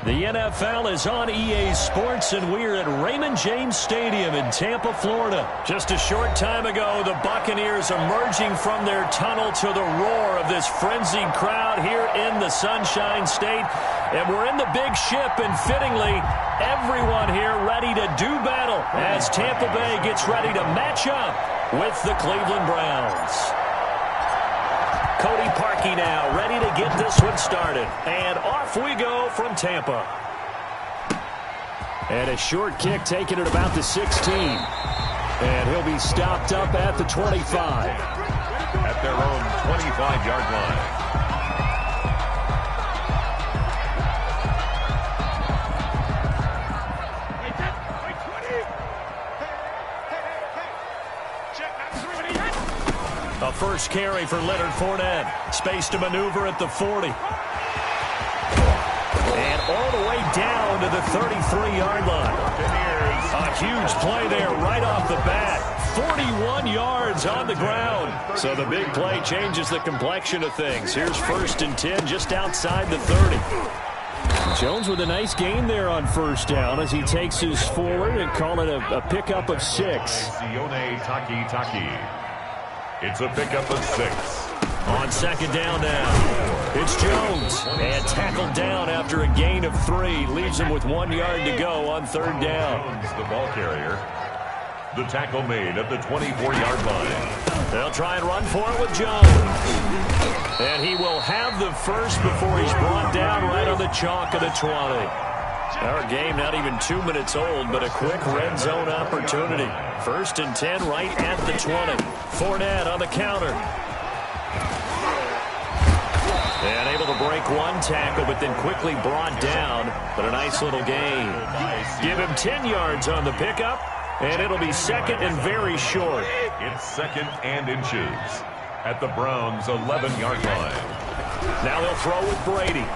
The NFL is on EA Sports, and we're at Raymond James Stadium in Tampa, Florida. Just a short time ago, the Buccaneers emerging from their tunnel to the roar of this frenzied crowd here in the Sunshine State. And we're in the big ship, and fittingly, everyone here ready to do battle as Tampa Bay gets ready to match up with the Cleveland Browns. Cody Parkey now ready to get this one started. And off we go from Tampa. And a short kick taken at about the 16. And he'll be stopped up at the 25. At their own 25-yard line. A first carry for Leonard Fournette. Space to maneuver at the 40. And all the way down to the 33-yard line. A huge play there right off the bat. 41 yards on the ground. So the big play changes the complexion of things. Here's 1st and 10 just outside the 30. Jones with a nice gain there on first down as he takes his forward and call it a pickup of 6. It's a pickup of 6. On second down now, it's Jones. And tackled down after a gain of 3. Leaves him with 1 yard to go on third down. Jones, the ball carrier. The tackle made at the 24-yard line. They'll try and run for it with Jones. And he will have the first before he's brought down right on the chalk of the 20. Our game not even 2 minutes old, but a quick red zone opportunity. 1st and 10 right at the 20. Fournette on the counter. And able to break one tackle, but then quickly brought down. But a nice little gain. Give him 10 yards on the pickup, and it'll be 2nd and very short. It's 2nd and inches at the Browns' 11-yard line. Now they'll throw with Brady.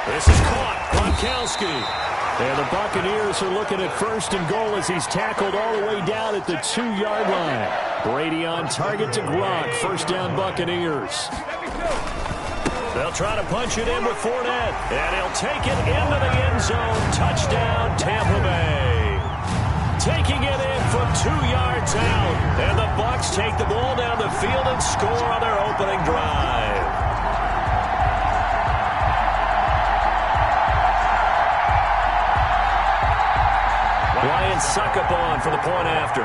This is caught. Gronkowski. And the Buccaneers are looking at 1st and goal as he's tackled all the way down at the 2-yard line. Brady on target to Gronk. 1st down Buccaneers. They'll try to punch it in with Fournette. And he'll take it into the end zone. Touchdown, Tampa Bay. Taking it in from 2 yards out. And the Bucs take the ball down the field and score on their opening drive. Ryan Suckup on for the point after.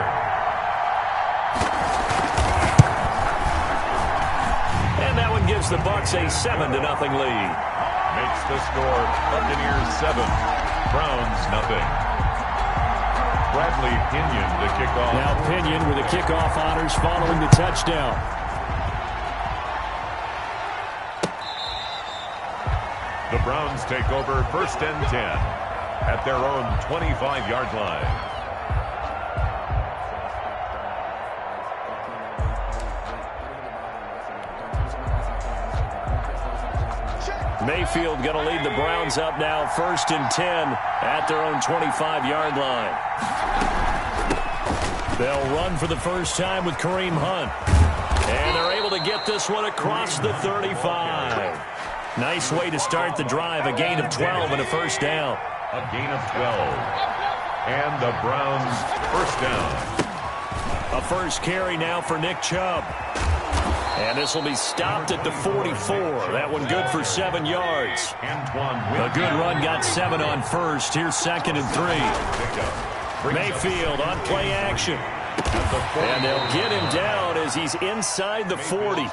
And that one gives the Bucs a 7-0 lead. Makes the score Buccaneers 7, Browns nothing. Bradley Pinion to kick off. Now Pinion with the kickoff honors following the touchdown. The Browns take over 1st and 10. At their own 25-yard line. Mayfield going to lead the Browns up now 1st and 10 at their own 25-yard line. They'll run for the first time with Kareem Hunt. And they're able to get this one across the 35. Nice way to start the drive. A gain of 12 and a 1st down. A gain of 12. And the Browns 1st down. A first carry now for Nick Chubb. And this will be stopped at the 44. That one good for 7 yards. A good run got 7 on first. Here's 2nd and 3. Mayfield on play action. And they'll get him down as he's inside the 40.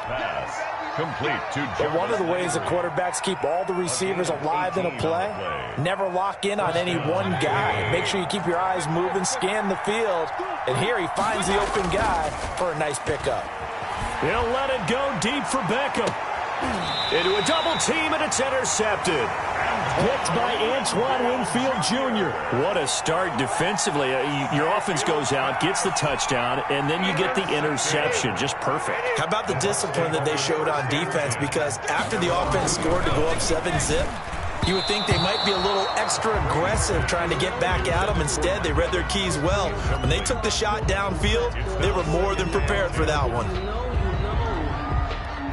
Complete to but one of the ways the quarterbacks keep all the receivers alive in a play, never lock in on any one guy. Make sure you keep your eyes moving, scan the field. And here he finds the open guy for a nice pickup. He'll let it go deep for Beckham. Into a double team, and it's intercepted. Picked by Antoine Winfield Jr. What a start defensively. Your offense goes out, gets the touchdown, and then you get the interception. Just perfect. How about the discipline that they showed on defense? Because after the offense scored to go up 7-zip, you would think they might be a little extra aggressive trying to get back at them. Instead, they read their keys well. When they took the shot downfield, they were more than prepared for that one.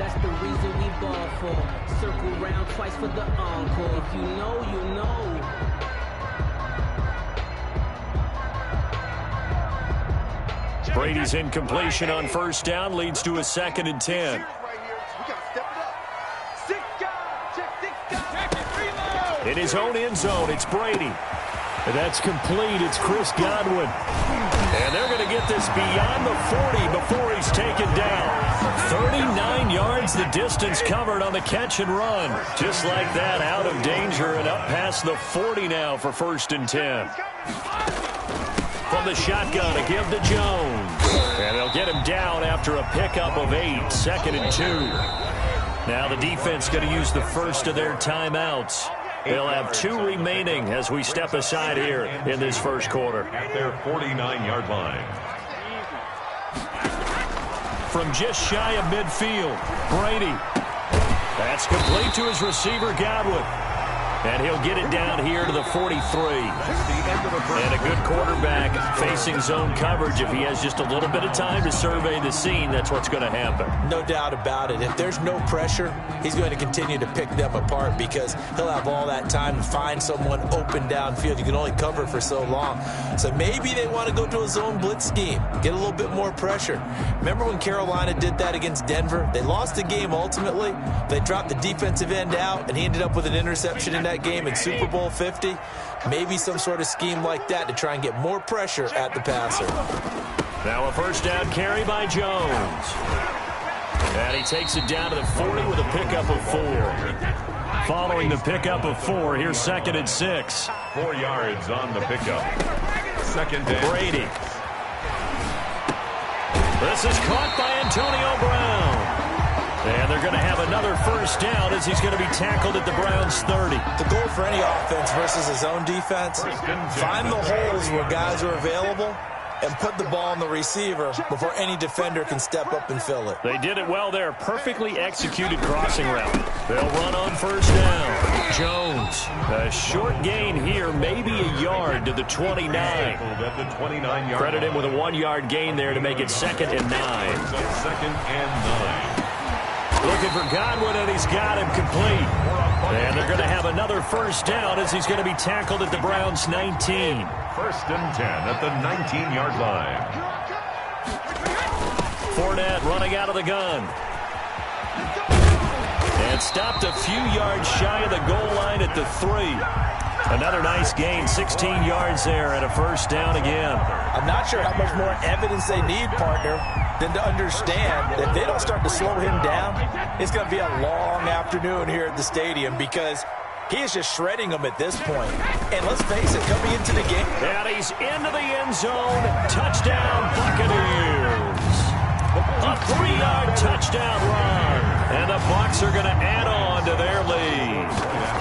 That's the reason we ball for. Circle round twice for the encore. If you know, you know. Brady's incompletion on first down leads to a 2nd and 10. In his own end zone, it's Brady. And that's complete. It's Chris Godwin. And they're going to get this beyond the 40 before he's taken down. 39 yards the distance covered on the catch and run. Just like that, out of danger and up past the 40 now for 1st and 10. From the shotgun, a give to Jones. And they'll get him down after a pickup of 8, 2nd and 2. Now the defense going to use the first of their timeouts. They'll have 2 remaining as we step aside here in this first quarter. At their 49-yard line. From just shy of midfield, Brady. That's complete to his receiver, Godwin. And he'll get it down here to the 43. And a good quarterback facing zone coverage. If he has just a little bit of time to survey the scene, that's what's going to happen. No doubt about it. If there's no pressure, he's going to continue to pick them apart because he'll have all that time to find someone open downfield. You can only cover for so long. So maybe they want to go to a zone blitz scheme, get a little bit more pressure. Remember when Carolina did that against Denver? They lost the game ultimately. They dropped the defensive end out, and he ended up with an interception in that game in Super Bowl 50. Maybe some sort of scheme like that to try and get more pressure at the passer. Now a first down carry by Jones. And he takes it down to the 40 with a pickup of 4. Following the pickup of 4, here's 2nd and 6. 4 yards on the pickup. 2nd and Brady. This is caught by Antonio Brown. And they're going to have another first down as he's going to be tackled at the Browns' 30. The goal for any offense versus his own defense, find the holes where guys are available and put the ball on the receiver before any defender can step up and fill it. They did it well there. Perfectly executed crossing route. They'll run on first down. Jones, a short gain here, maybe a yard to the 29. at the 29-yard Credit him with a 1-yard gain there to make it 2nd and 9. 2nd and 9. Looking for Godwin, and he's got him complete. And they're going to have another first down as he's going to be tackled at the Browns' 19. 1st and 10 at the 19-yard line. Fournette running out of the gun. And stopped a few yards shy of the goal line at the 3. Another nice gain, 16 yards there, and a first down again. I'm not sure how much more evidence they need, partner, than to understand that if they don't start to slow him down, it's going to be a long afternoon here at the stadium because he is just shredding them at this point. And let's face it, coming into the game. And he's into the end zone. Touchdown, Buccaneers. A 3-yard touchdown run. And the Bucs are going to add on to their lead.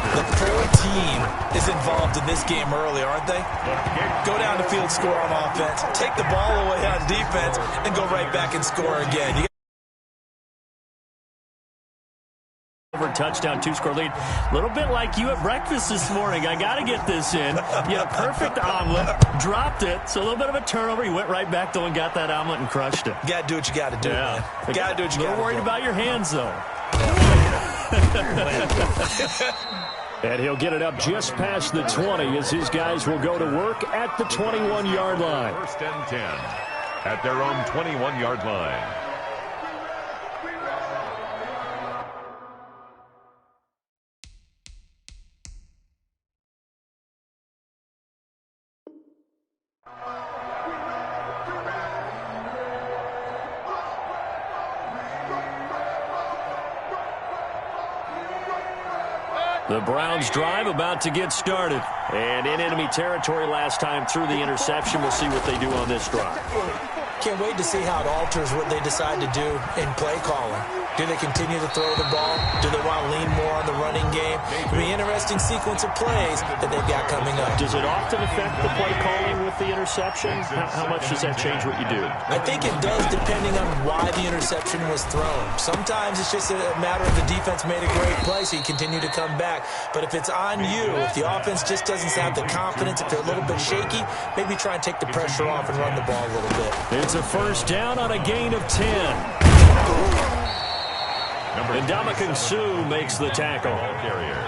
The full team is involved in this game early, aren't they? Go down the field, score on offense, take the ball away on defense, and go right back and score again. Over touchdown, 2-score lead. A little bit like you at breakfast this morning. I got to get this in. You had a perfect omelet, dropped it, so a little bit of a turnover. You went right back though and got that omelet and crushed it. You got to do what you got to do, man. You got to do what you got to do. We're worried about your hands, though. And he'll get it up just past the 20 as his guys will go to work at the 21-yard line. 1st and 10 at their own 21-yard line. The Browns drive about to get started. And in enemy territory last time through the interception. We'll see what they do on this drive. Can't wait to see how it alters what they decide to do in play calling. Do they continue to throw the ball? Do they want to lean more on the running game? It'll be an interesting sequence of plays that they've got coming up. Does it often affect the play calling with the interception? How much does that change what you do? I think it does depending on why the interception was thrown. Sometimes it's just a matter of the defense made a great play, so you continue to come back. But if it's on you, if the offense just doesn't have the confidence, if they're a little bit shaky, maybe try and take the pressure off and run the ball a little bit. It's a first down on a gain of 10. And Ndamukong Suh makes the tackle. Carrier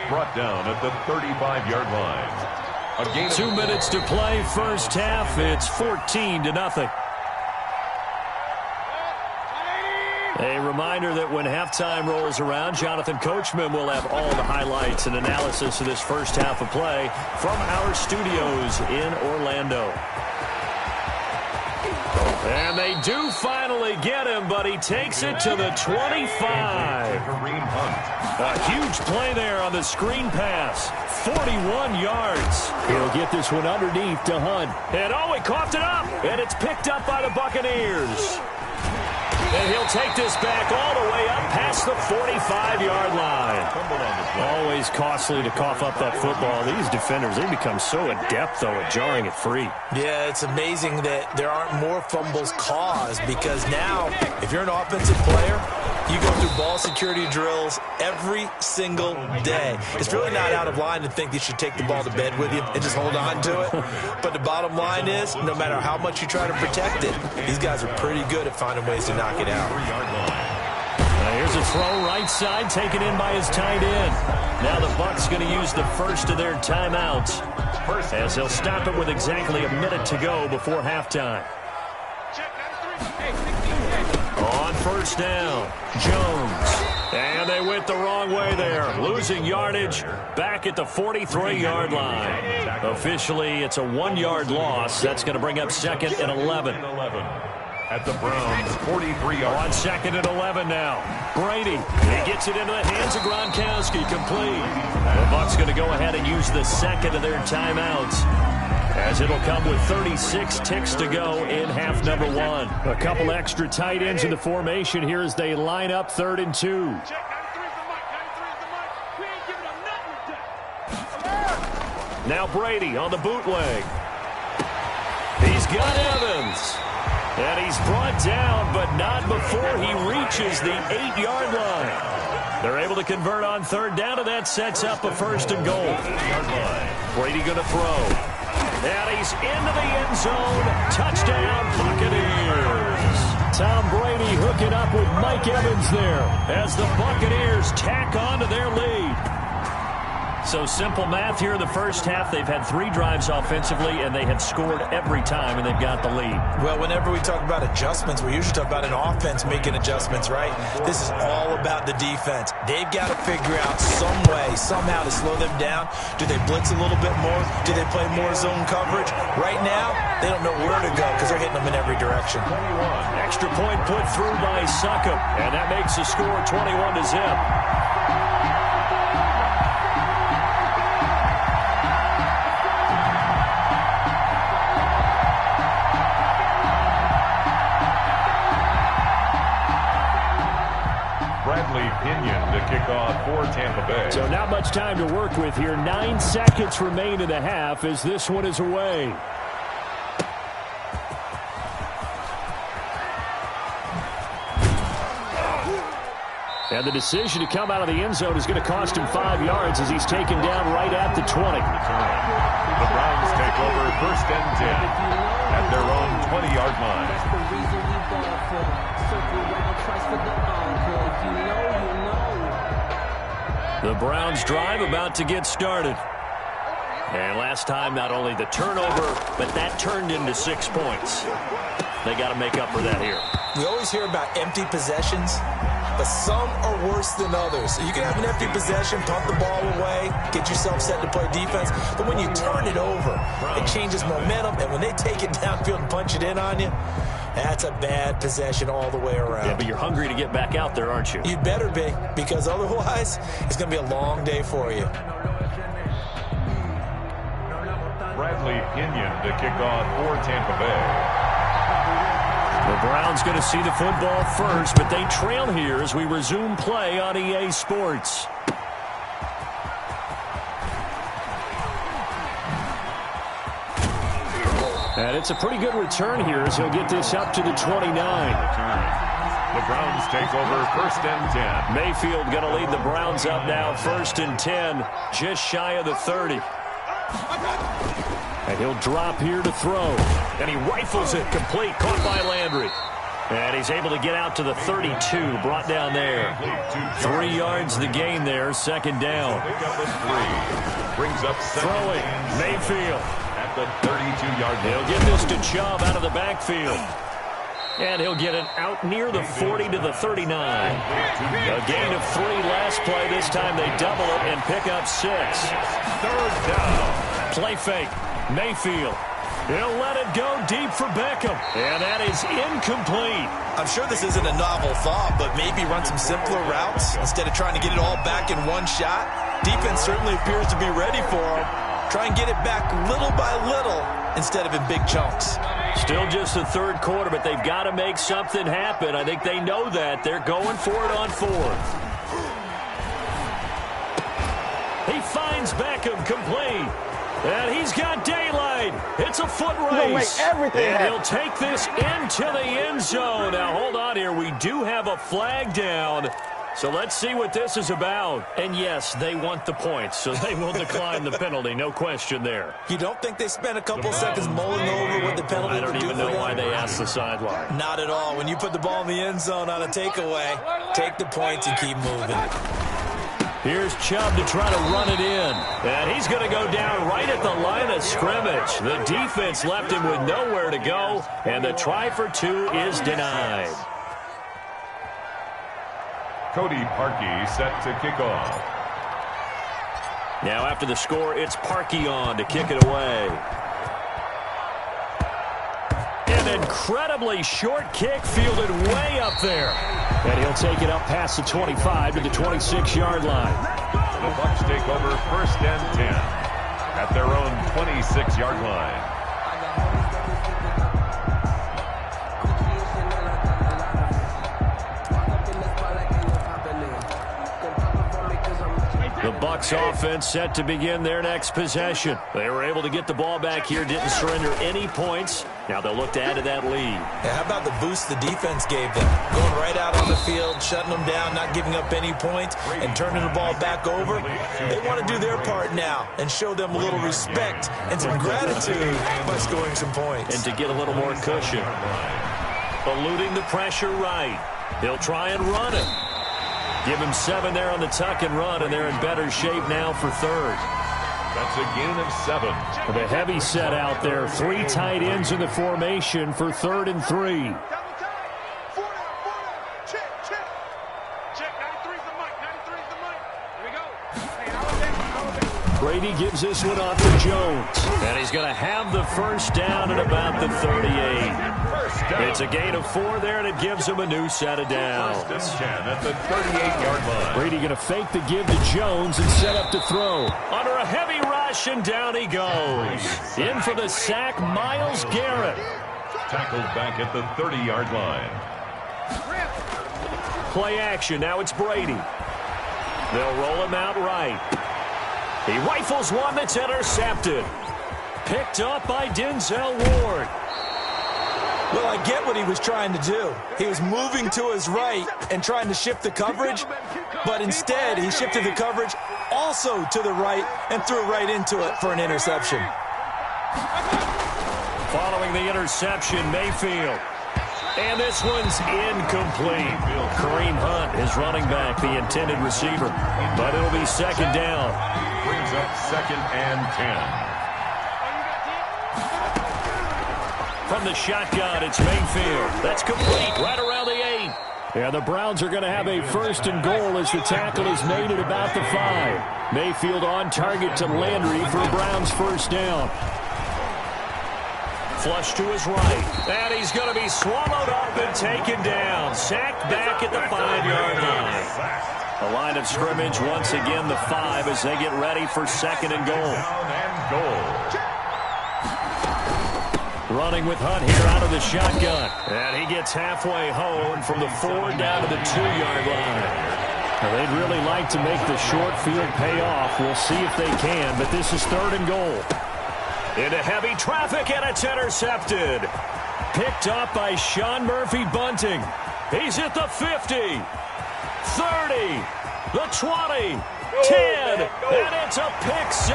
brought down at the 35-yard line. 2 minutes to play, first half. It's 14-0. A reminder that when halftime rolls around, Jonathan Coachman will have all the highlights and analysis of this first half of play from our studios in Orlando. And they do finally get him, but he takes it to the 25. A huge play there on the screen pass. 41 yards. He'll get this one underneath to Hunt. And oh, he coughed it up. And it's picked up by the Buccaneers. And he'll take this back all the way up past the 45-yard line. Always costly to cough up that football. These defenders, they become so adept, though, at jarring it free. Yeah, it's amazing that there aren't more fumbles caused, because now, if you're an offensive player, you go through ball security drills every single day. It's really not out of line to think you should take the ball to bed with you and just hold on to it. But the bottom line is, no matter how much you try to protect it, these guys are pretty good at finding ways to knock it out. Here's a throw right side, taken in by his tight end. Now the Bucs going to use the first of their timeouts, as they'll stop it with exactly a minute to go before halftime. On first down, Jones. And they went the wrong way there, losing yardage back at the 43-yard line. Officially, it's a 1-yard loss. That's going to bring up second and 11. At the Browns' 43-yard. On second and 11 now. Brady, he gets it into the hands of Gronkowski, complete. The Bucs going to go ahead and use the second of their timeouts, as it'll come with 36 ticks to go in half number one. A couple extra tight ends in the formation here as they line up 3rd and 2. Now Brady on the bootleg. He's got Evans. And he's brought down, but not before he reaches the 8-yard line. They're able to convert on 3rd down, and that sets up a 1st and goal. Brady going to throw. And he's into the end zone. Touchdown, Buccaneers. Tom Brady hooking up with Mike Evans there as the Buccaneers tack on to their lead. So simple math here in the first half. They've had 3 drives offensively, and they have scored every time, and they've got the lead. Well, whenever we talk about adjustments, we usually talk about an offense making adjustments, right? This is all about the defense. They've got to figure out some way, somehow to slow them down. Do they blitz a little bit more? Do they play more zone coverage? Right now, they don't know where to go because they're hitting them in every direction. Extra point put through by Succop, and that makes the score 21-0. To kick off for Tampa Bay. So not much time to work with here. 9 seconds remain in the half as this one is away. And the decision to come out of the end zone is going to cost him 5 yards as he's taken down right at the 20. The Browns take over 1st and 10 at their own 20-yard line. That's the reason we ball for. Circle round twice for the encore. If you know, you know. The Browns drive about to get started. And last time, not only the turnover, but that turned into 6 points. They got to make up for that here. We always hear about empty possessions, but some are worse than others. You can have an empty possession, pump the ball away, get yourself set to play defense, but when you turn it over, it changes momentum, and when they take it downfield and punch it in on you, that's a bad possession all the way around. Yeah, but you're hungry to get back out there, aren't you? You'd better be, because otherwise, it's going to be a long day for you. Bradley Pinion to kick off for Tampa Bay. The Browns going to see the football first, but they trail here as we resume play on EA Sports. And it's a pretty good return here as he'll get this up to the 29. The Browns take over 1st and 10. Mayfield going to lead the Browns up now 1st and 10, just shy of the 30. And he'll drop here to throw. And he rifles it complete, caught by Landry. And he's able to get out to the 32, brought down there. 3 yards the gain there, second down. Brings up throwing, Mayfield. At the 32-yard line. He'll get this to Chubb out of the backfield. And he'll get it out near the 40 to the 39. A gain of 3 last play. This time they double it and pick up 6. Third down. Play fake. Mayfield. He'll let it go deep for Beckham. And that is incomplete. I'm sure this isn't a novel thought, but maybe run some simpler routes instead of trying to get it all back in one shot. Defense certainly appears to be ready for him. Try and get it back little by little instead of in big chunks. Still just the third quarter, but they've got to make something happen. I think they know that. They're going for it on 4th. He finds Beckham complete. And he's got daylight. It's a foot race. And he'll take this into the end zone. Now, hold on here. We do have a flag down. So let's see what this is about. And, yes, they want the points, so they will decline the penalty. No question there. You don't think they spent a couple seconds mulling over what the penalty I don't would do even know why they asked the sideline. Not at all. When you put the ball in the end zone on a takeaway, take the points and keep moving. Here's Chubb to try to run it in. And he's going to go down right at the line of scrimmage. The defense left him with nowhere to go, and the try for 2 is denied. Cody Parkey set to kick off. Now after the score, it's Parkey on to kick it away. An incredibly short kick fielded way up there. And he'll take it up past the 25 to the 26-yard line. The Bucs take over 1st and 10 at their own 26-yard line. The Bucs offense set to begin their next possession. They were able to get the ball back here, didn't surrender any points. Now they'll look to add to that lead. Yeah, how about the boost the defense gave them? Going right out on the field, shutting them down, not giving up any points, and turning the ball back over. They want to do their part now and show them a little respect and some gratitude by scoring some points. And to get a little more cushion. Eluding the pressure right. He'll try and run it. Give him 7 there on the tuck and run, and they're in better shape now for 3rd. That's a gain of 7. The heavy set out there. 3 tight ends in the formation for 3rd and 3. Brady gives this one off to Jones. And he's going to have the first down at about the 38. It's a gain of 4 there, and it gives him a new set of downs. 1st and 10 at the 38-yard line. Brady going to fake the give to Jones and set up to throw. Under a heavy rush, and down he goes. In for the sack, Myles Garrett. Tackled back at the 30-yard line. Play action. Now it's Brady. They'll roll him out right. He rifles one that's intercepted. Picked up by Denzel Ward. Well, I get what he was trying to do. He was moving to his right and trying to shift the coverage, but instead he shifted the coverage also to the right and threw right into it for an interception. Following the interception, Mayfield. And this one's incomplete. Kareem Hunt is running back, the intended receiver. But it'll be 2nd down. Brings up 2nd and 10. From the shotgun, it's Mayfield. That's complete right around the 8. And the Browns are going to have a 1st and goal as the tackle is made at about the 5. Mayfield on target to Landry for a Browns 1st down. Flush to his right. And he's going to be swallowed up and taken down. Sacked back at the 5-yard line. The line of scrimmage once again the 5 as they get ready for 2nd and goal. Running with Hunt here out of the shotgun. And he gets halfway home from the 4 down to the 2-yard line. Now, they'd really like to make the short field pay off. We'll see if they can, but this is 3rd and goal. Into heavy traffic, and it's intercepted. Picked up by Sean Murphy-Bunting. He's at the 50, 30, the 20, 10, and it's a pick 6.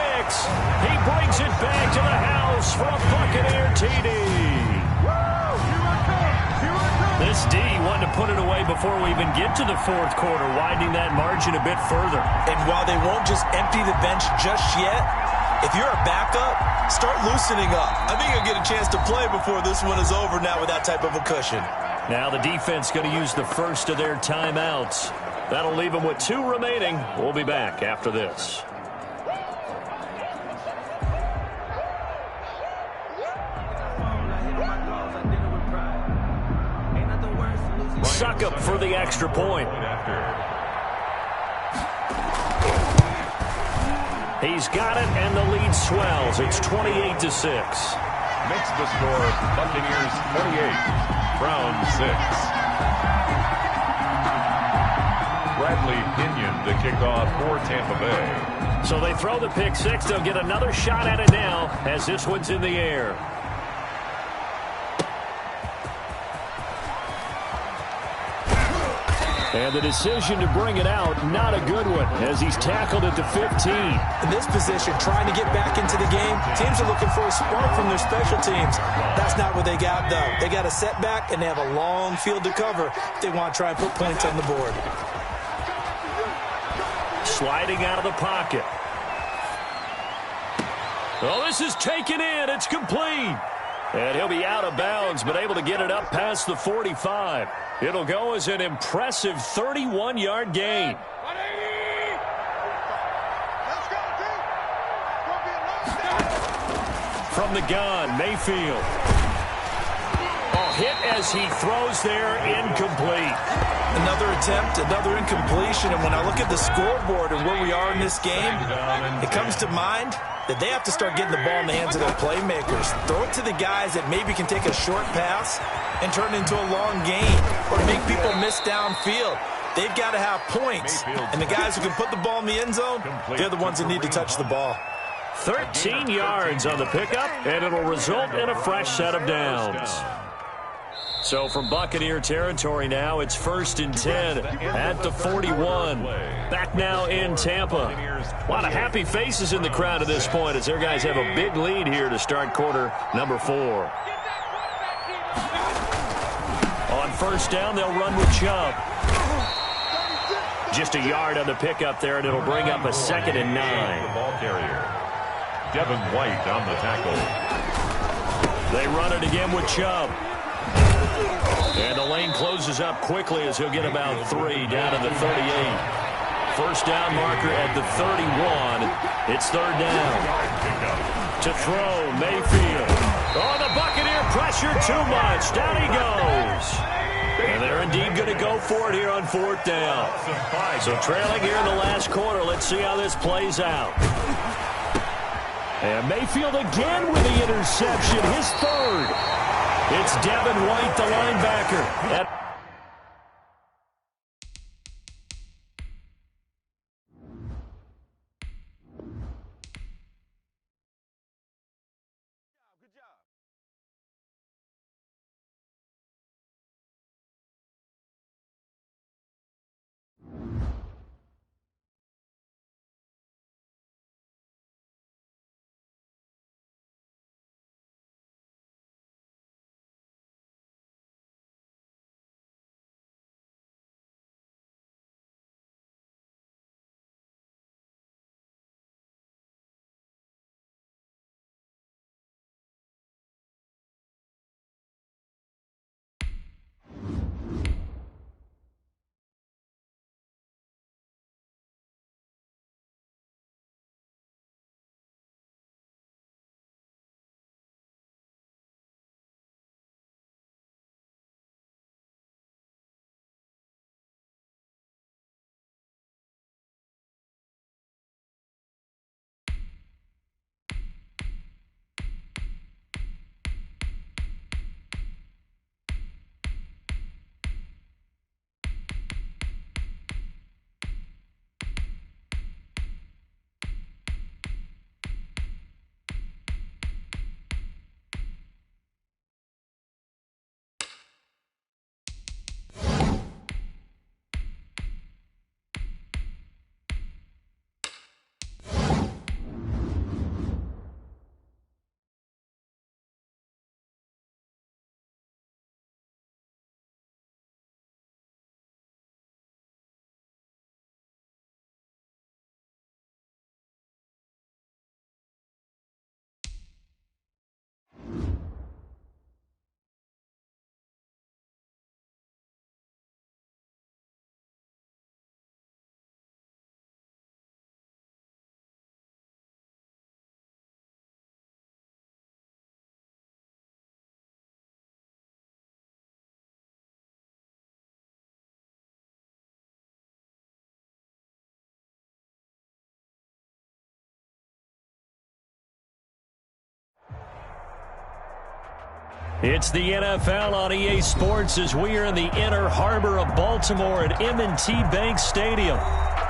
He brings it back to the house for a Buccaneer TD. The This D wanted to put it away before we even get to the fourth quarter, widening that margin a bit further. And while they won't just empty the bench just yet, if you're a backup, start loosening up. I think you'll get a chance to play before this one is over now with that type of a cushion. Now the defense going to use the first of their timeouts. That'll leave them with 2 remaining. We'll be back after this. Suckup for the extra point. He's got it, and the lead swells. It's 28-6. Makes the score Buccaneers 28, Browns 6. Bradley Pinion the kickoff for Tampa Bay. So they throw the pick six. They'll get another shot at it now as this one's in the air. And the decision to bring it out, not a good one, as he's tackled at the 15. In this position, trying to get back into the game, teams are looking for a spark from their special teams. That's not what they got, though. They got a setback, and they have a long field to cover if they want to try and put points on the board. Sliding out of the pocket. Oh, this is taken in. It's complete. And he'll be out of bounds, but able to get it up past the 45. It'll go as an impressive 31-yard gain. From the gun, Mayfield. Oh, hit as he throws there, incomplete. Another attempt, another incompletion, and when I look at the scoreboard and where we are in this game, it comes to mind that they have to start getting the ball in the hands of their playmakers. Throw it to the guys that maybe can take a short pass and turn it into a long gain or make people miss downfield. They've got to have points, and the guys who can put the ball in the end zone, they're the ones that need to touch the ball. 13 yards on the pickup, and it'll result in a fresh set of downs. So from Buccaneer territory now, it's 1st and 10 at the 41. Back now in Tampa. A lot of happy faces in the crowd at this point as their guys have a big lead here to start quarter number 4. On 1st down, they'll run with Chubb. Just a yard on the pickup there, and it'll bring up a 2nd and 9. The ball carrier. Devin White on the tackle. They run it again with Chubb. And the lane closes up quickly as he'll get about 3 down to the 38. 1st down marker at the 31. It's 3rd down. To throw, Mayfield. Oh, the Buccaneer pressure too much. Down he goes. And they're indeed going to go for it here on 4th down. So trailing here in the last quarter. Let's see how this plays out. And Mayfield again with the interception. His 3rd. It's Devin White, the linebacker. It's the NFL on EA Sports as we are in the inner harbor of Baltimore at M&T Bank Stadium.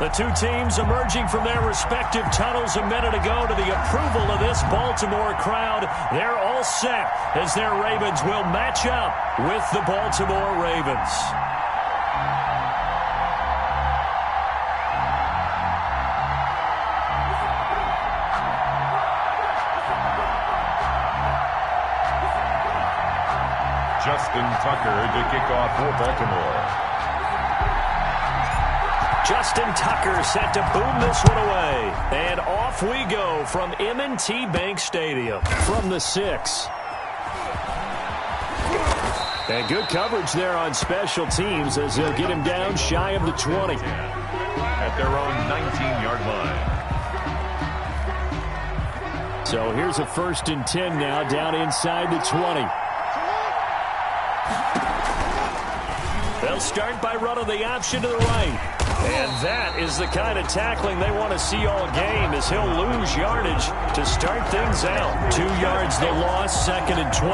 The two teams emerging from their respective tunnels a minute ago to the approval of this Baltimore crowd. They're all set as their Ravens will match up with the Baltimore Ravens. Justin Tucker to kick off for Baltimore. Justin Tucker set to boom this one away. And off we go from M&T Bank Stadium from the 6. And good coverage there on special teams as they'll get him down shy of the 20. At their own 19-yard line. So here's a 1st and 10 now down inside the 20. They'll start by running the option to the right. And that is the kind of tackling they want to see all game as he'll lose yardage to start things out. 2 yards the loss, 2nd and 12.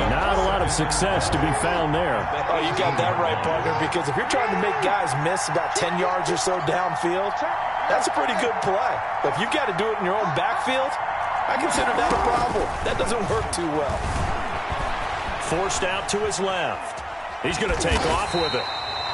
Not a lot of success to be found there. Oh, you got that right, partner, because if you're trying to make guys miss about 10 yards or so downfield, that's a pretty good play. But if you've got to do it in your own backfield, I consider that a problem. That doesn't work too well. Forced out to his left. He's going to take off with it.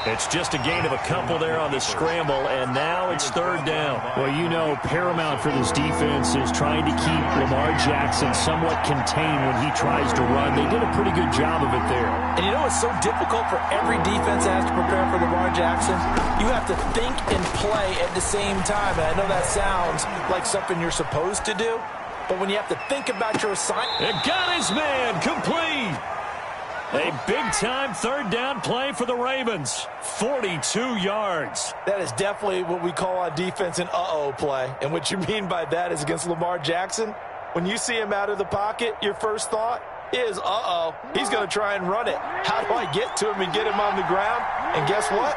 It's just a gain of a couple there on the scramble, and now it's 3rd down. Well, you know, paramount for this defense is trying to keep Lamar Jackson somewhat contained when he tries to run. They did a pretty good job of it there. And you know it's so difficult for every defense that has to prepare for Lamar Jackson? You have to think and play at the same time. And I know that sounds like something you're supposed to do, but when you have to think about your assignment... It got his man complete. A big-time 3rd down play for the Ravens. 42 yards. That is definitely what we call on defense an uh-oh play. And what you mean by that is against Lamar Jackson, when you see him out of the pocket, your first thought is, uh-oh, he's going to try and run it. How do I get to him and get him on the ground? And guess what?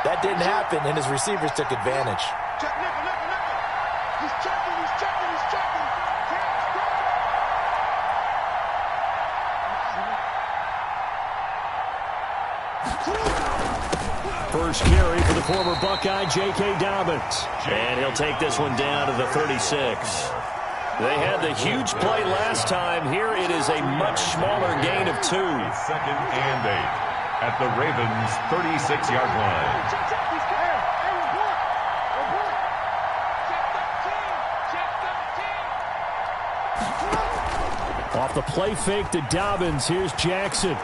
That didn't happen, and his receivers took advantage. He's checking. First carry for the former Buckeye, J.K. Dobbins. And he'll take this one down to the 36. They had the huge play last time. Here it is a much smaller gain of 2. 2nd and 8 at the Ravens' 36-yard line. Off the play fake to Dobbins, here's Jackson.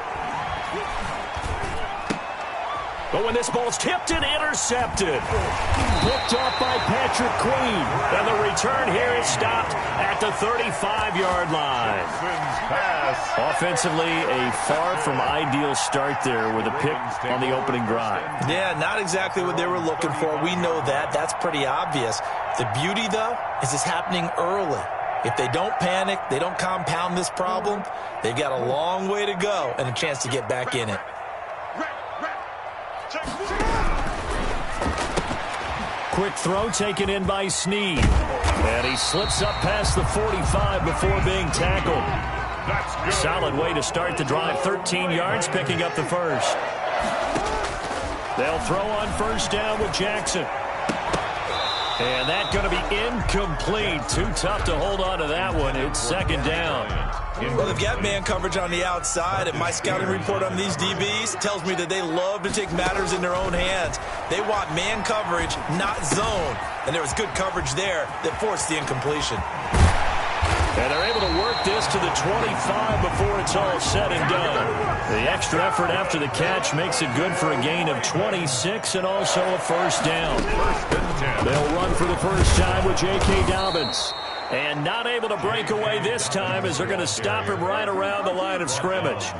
But when this ball's tipped and intercepted. Picked off by Patrick Queen. And the return here is stopped at the 35-yard line. Offensively, a far from ideal start there with a pick on the opening drive. Yeah, not exactly what they were looking for. We know that. That's pretty obvious. The beauty, though, is it's happening early. If they don't panic, they don't compound this problem, they've got a long way to go and a chance to get back in it. Quick throw taken in by Snead. And he slips up past the 45 before being tackled. Solid way to start the drive. 13 yards, picking up the first. They'll throw on 1st down with Jackson. And that's going to be incomplete. Too tough to hold on to that one. It's 2nd down. Well, they've got man coverage on the outside, and my scouting report on these DBs tells me that they love to take matters in their own hands. They want man coverage, not zone. And there was good coverage there that forced the incompletion. And they're able to work this to the 25 before it's all said and done. The extra effort after the catch makes it good for a gain of 26 and also a 1st down. They'll run for the first time with J.K. Dobbins. And not able to break away this time as they're going to stop him right around the line of scrimmage.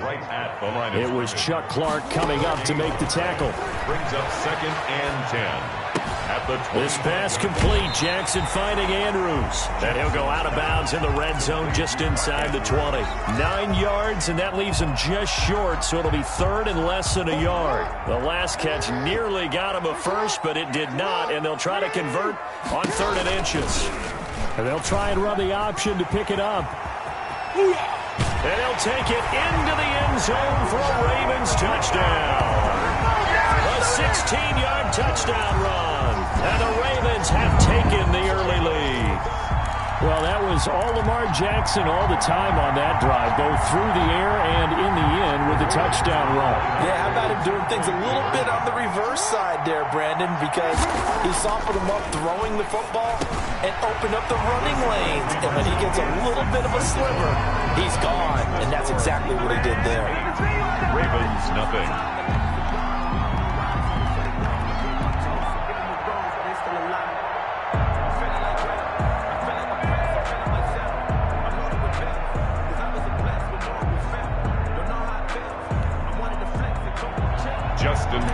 It was Chuck Clark coming up to make the tackle. Brings up 2nd and 10. This pass complete. Jackson finding Andrews. And he'll go out of bounds in the red zone just inside the 20. 9 yards, and that leaves him just short, so it'll be 3rd and less than a yard. The last catch nearly got him a first, but it did not, and they'll try to convert on 3rd and inches. And they'll try and run the option to pick it up. And he'll take it into the end zone for a Ravens touchdown. A 16-yard touchdown run. And the Ravens have taken the early lead. Well, that was all Lamar Jackson all the time on that drive, both through the air and in the end with a touchdown run. Yeah, how about him doing things a little bit on the reverse side there, Brandon, because he softened him up throwing the football and opened up the running lanes. And when he gets a little bit of a sliver, he's gone. And that's exactly what he did there. Ravens, nothing.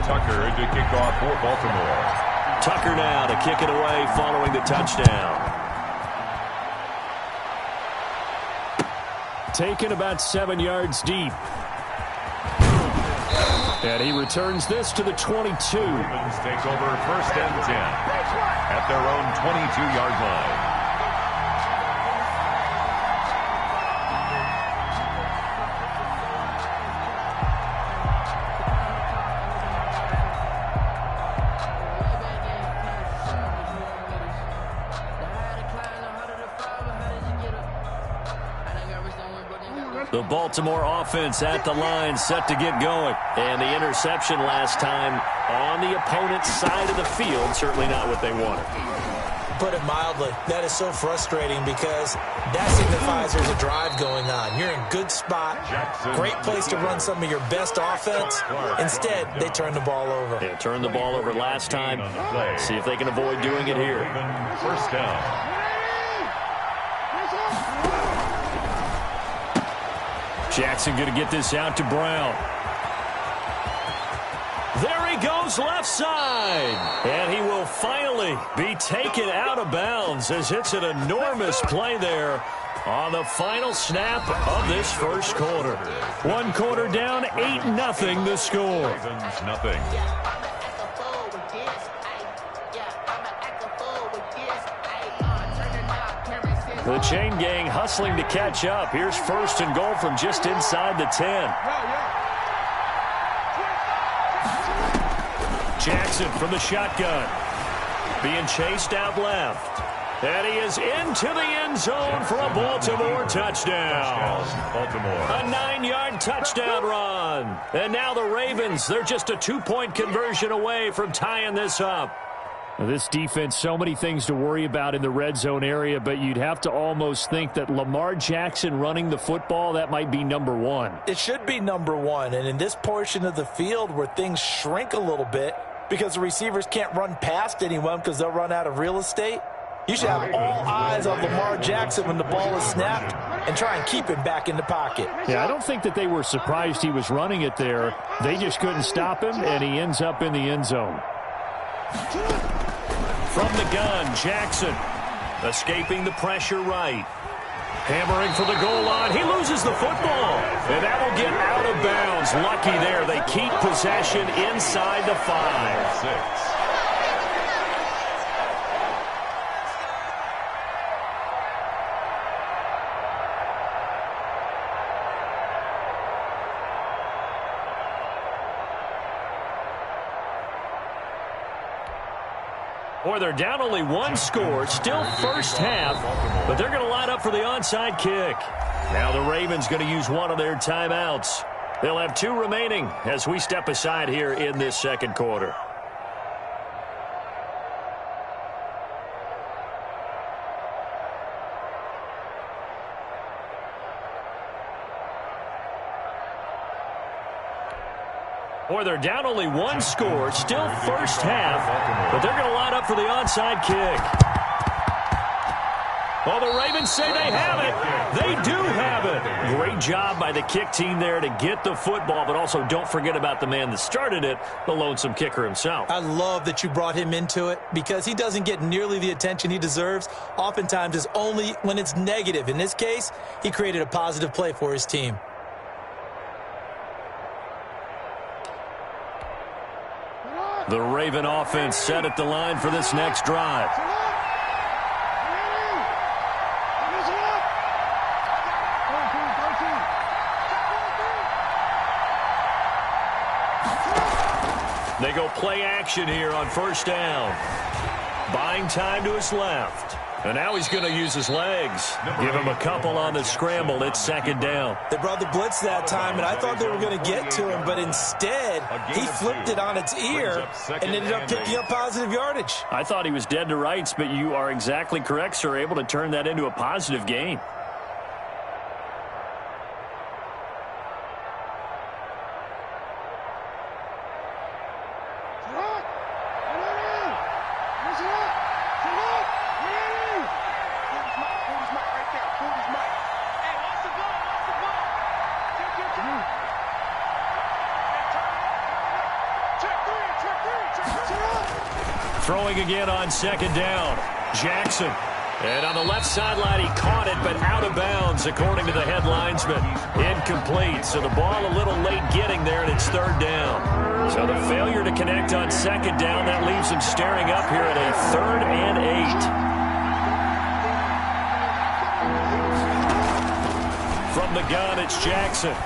Tucker to kick off for Baltimore. Tucker now to kick it away following the touchdown. Taken about 7 yards deep. And he returns this to the 22. Ravens take over first and 10 at their own 22-yard line. The Baltimore offense at the line, set to get going. And the interception last time on the opponent's side of the field, certainly not what they wanted. Put it mildly, that is so frustrating because that signifies there's a drive going on. You're in a good spot, great place to run some of your best offense. Instead, they turn the ball over. They turned the ball over last time. See if they can avoid doing it here. First down. Jackson going to get this out to Brown. There he goes left side. And he will finally be taken out of bounds as it's an enormous play there on the final snap of this first quarter. 1 quarter down, 8-0 the score. Ravens, nothing. The chain gang hustling to catch up. Here's first and goal from just inside the 10. Jackson from the shotgun. Being chased out left. And he is into the end zone for a Baltimore touchdown. Baltimore. A 9-yard touchdown run. And now the Ravens, they're just a 2-point conversion away from tying this up. This defense, so many things to worry about in the red zone area, but you'd have to almost think that Lamar Jackson running the football, that might be number one. It should be number one, and in this portion of the field where things shrink a little bit because the receivers can't run past anyone because they'll run out of real estate, you should have all eyes on Lamar Jackson when the ball is snapped and try and keep him back in the pocket. Yeah, I don't think that they were surprised he was running it there. They just couldn't stop him, and he ends up in the end zone. From the gun, Jackson escaping the pressure right. Hammering for the goal line. He loses the football. And that'll get out of bounds. Lucky there. They keep possession inside the 5. 6. Boy, they're down only 1 score. Still first half, but they're going to line up for the onside kick. Now the Ravens going to use one of their timeouts. They'll have 2 remaining as we step aside here in this second quarter. Boy, they're down only 1 score. Still first half, but they're going to line up for the onside kick. Oh, the Ravens say they have it. They do have it. Great job by the kick team there to get the football, but also don't forget about the man that started it, the lonesome kicker himself. I love that you brought him into it because he doesn't get nearly the attention he deserves. Oftentimes it's only when it's negative. In this case, he created a positive play for his team. The Raven offense set at the line for this next drive. They go play action here on first down. Buying time to his left. And now he's going to use his legs. Give him a couple on the scramble. It's second down. They brought the blitz that time, and I thought they were going to get to him, but instead he flipped it on its ear and ended up picking up positive yardage. I thought he was dead to rights, but you are exactly correct, sir. Able to turn that into a positive gain. Throwing again on second down. Jackson. And on the left sideline, he caught it, but out of bounds, according to the head linesman. Incomplete. So the ball a little late getting there, and it's third down. So the failure to connect on second down, that leaves him staring up here at a 3rd and 8. From the gun, it's Jackson.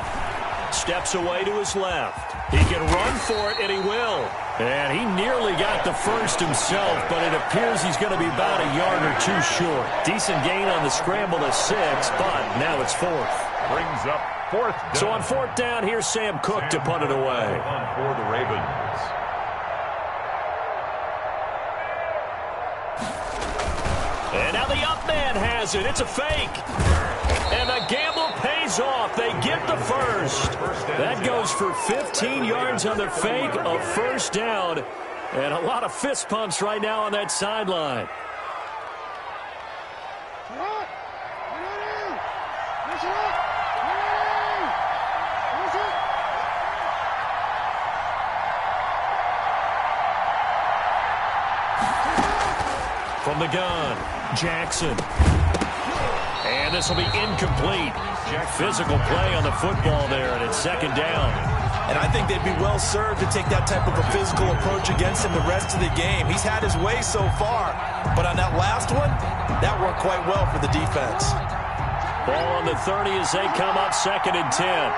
Steps away to his left. He can run for it, and he will. And he nearly got the first himself, but it appears he's going to be about a yard or two short. Decent gain on the scramble to 6, but now it's 4th. Brings up 4th down. So on 4th down, here's Sam Cook to punt it away. For the Ravens. And now the up man has it. It's a fake. And the gamble pays off. They get the first. That goes for 15 yards on the fake, a first down. And a lot of fist pumps right now on that sideline. From the gun, Jackson. And this will be incomplete. Physical play on the football there, and it's second down. And I think they'd be well served to take that type of a physical approach against him the rest of the game. He's had his way so far, but on that last one, that worked quite well for the defense. Ball on the 30 as they come up 2nd and 10.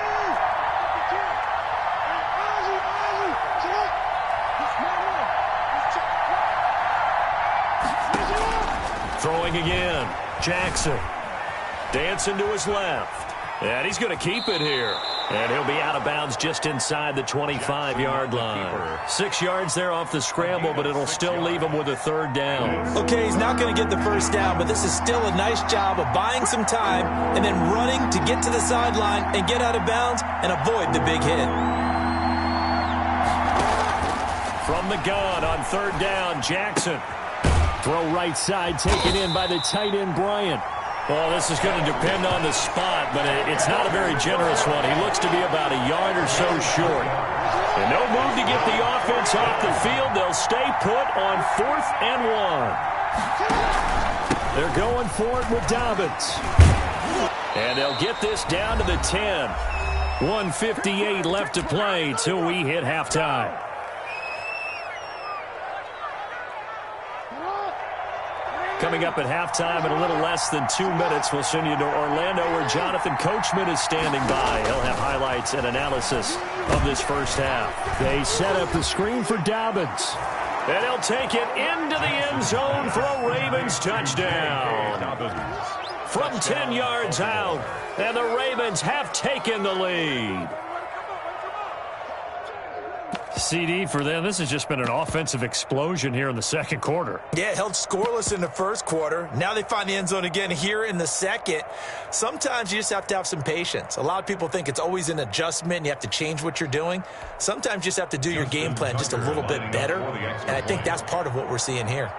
Throwing again, Jackson. Dancing to his left. And he's going to keep it here. And he'll be out of bounds just inside the 25-yard line. 6 yards there off the scramble, but it'll still leave him with a 3rd down. Okay, he's not going to get the first down, but this is still a nice job of buying some time and then running to get to the sideline and get out of bounds and avoid the big hit. From the gun on 3rd down, Jackson. Throw right side, taken in by the tight end, Bryant. Well, this is going to depend on the spot, but it's not a very generous one. He looks to be about a yard or so short. And no move to get the offense off the field. They'll stay put on 4th and 1. They're going for it with Dobbins. And they'll get this down to the 10. 1:58 left to play till we hit halftime. Coming up at halftime in a little less than 2 minutes, we'll send you to Orlando where Jonathan Coachman is standing by. He'll have highlights and analysis of this first half. They set up the screen for Dobbins. And he'll take it into the end zone for a Ravens touchdown. From 10 yards out, and the Ravens have taken the lead. CD for them. This has just been an offensive explosion here in the second quarter. Yeah, held scoreless in the first quarter. Now they find the end zone again here in the second. Sometimes you just have to have some patience. A lot of people think it's always an adjustment and you have to change what you're doing. Sometimes you just have to do your game plan just a little bit better, and I think that's part of what we're seeing here.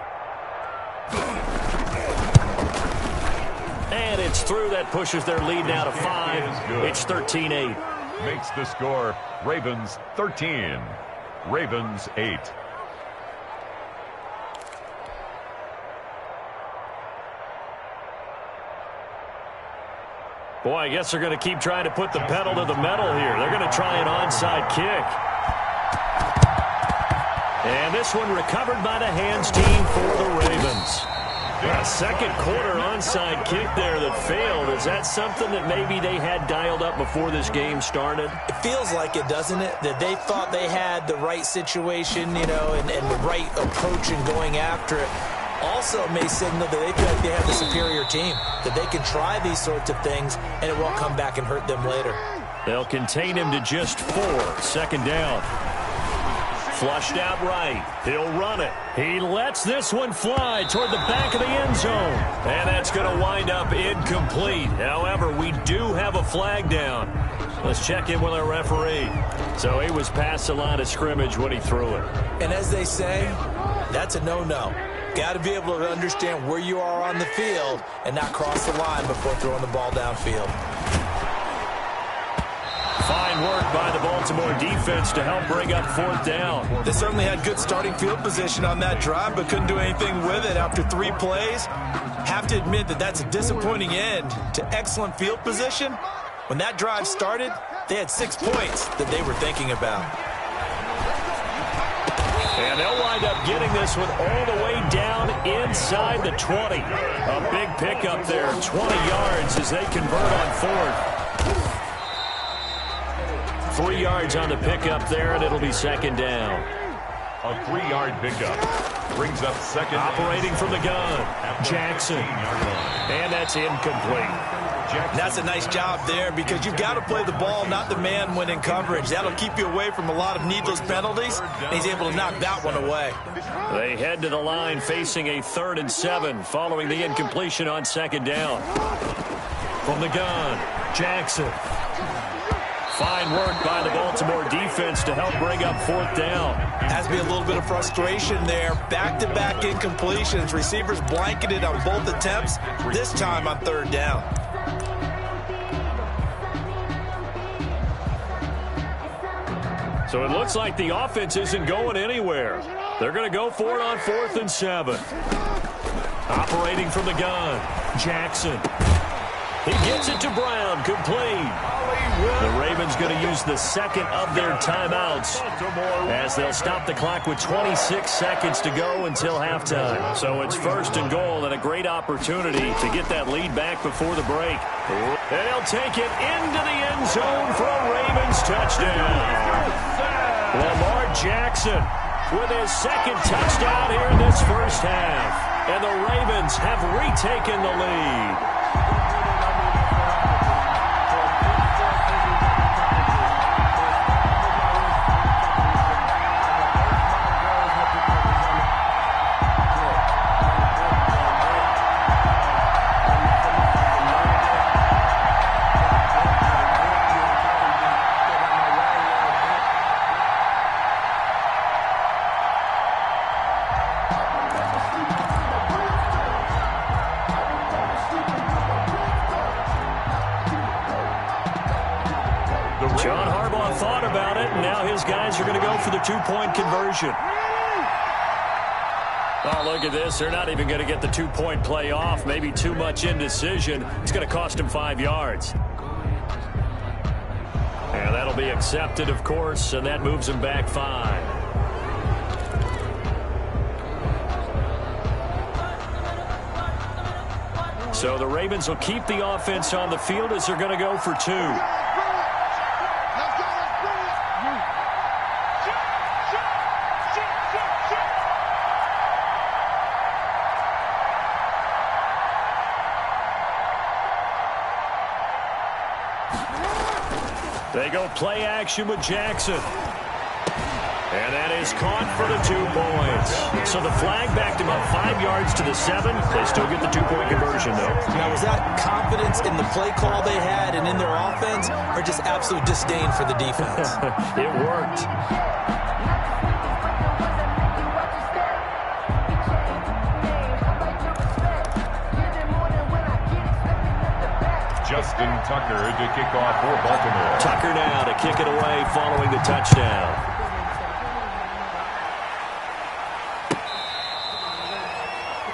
And it's through. That pushes their lead now to 5. It's 13-8. Makes the score Ravens 13. Ravens 8. Boy, I guess they're going to keep trying to put the pedal to the metal here. They're going to try an onside kick. And this one recovered by the hands team for the Ravens. A second quarter onside kick there that failed. Is that something that maybe they had dialed up before this game started? It feels like it, doesn't it? That they thought they had the right situation, you know, and the right approach in going after it. Also may signal that they feel like they have the superior team, that they can try these sorts of things, and it won't come back and hurt them later. They'll contain him to just 4. Second down. Flushed out right. He'll run it. He lets this one fly toward the back of the end zone. And that's going to wind up incomplete. However, we do have a flag down. Let's check in with our referee. So he was past the line of scrimmage when he threw it. And as they say, that's a no-no. Got to be able to understand where you are on the field and not cross the line before throwing the ball downfield. Fine work by the Baltimore defense to help bring up 4th down. They certainly had good starting field position on that drive, but couldn't do anything with it after 3 plays. Have to admit that that's a disappointing end to excellent field position. When that drive started, they had 6 points that they were thinking about. And they'll wind up getting this one all the way down inside the 20. A big pickup there, 20 yards as they convert on 4th. 3 yards on the pickup there, and it'll be second down. A 3-yard pickup brings up second. Operating from the gun, Jackson. And that's incomplete. That's a nice job there because you've got to play the ball, not the man when in coverage. That'll keep you away from a lot of needless penalties, and he's able to knock that one away. They head to the line facing a 3rd and 7 following the incompletion on second down. From the gun, Jackson. Fine work by the Baltimore defense to help bring up 4th down. Has to be a little bit of frustration there. Back-to-back incompletions. Receivers blanketed on both attempts, this time on 3rd down. So it looks like the offense isn't going anywhere. They're going to go for it on 4th and 7. Operating from the gun, Jackson. He gets it to Brown, complete. The Ravens going to use the second of their timeouts as they'll stop the clock with 26 seconds to go until halftime. So it's 1st and goal and a great opportunity to get that lead back before the break. And they'll take it into the end zone for a Ravens touchdown. Lamar Jackson with his second touchdown here in this first half. And the Ravens have retaken the lead. John Harbaugh thought about it, and now his guys are going to go for the 2-point conversion. Oh, look at this. They're not even going to get the 2-point play off. Maybe too much indecision. It's going to cost them 5 yards. And that'll be accepted, of course, and that moves them back 5. So the Ravens will keep the offense on the field as they're going to go for 2. They go play action with Jackson. And that is caught for the 2 points. So the flag backed him up 5 yards to the 7. They still get the 2-point conversion, though. Now, was that confidence in the play call they had and in their offense, or just absolute disdain for the defense? It worked. Justin Tucker to kick off for Baltimore. Tucker now to kick it away following the touchdown.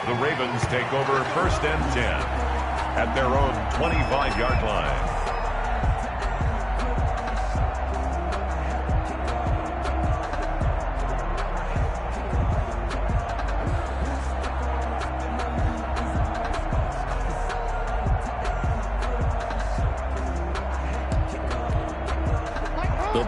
The Ravens take over 1st and 10 at their own 25-yard line.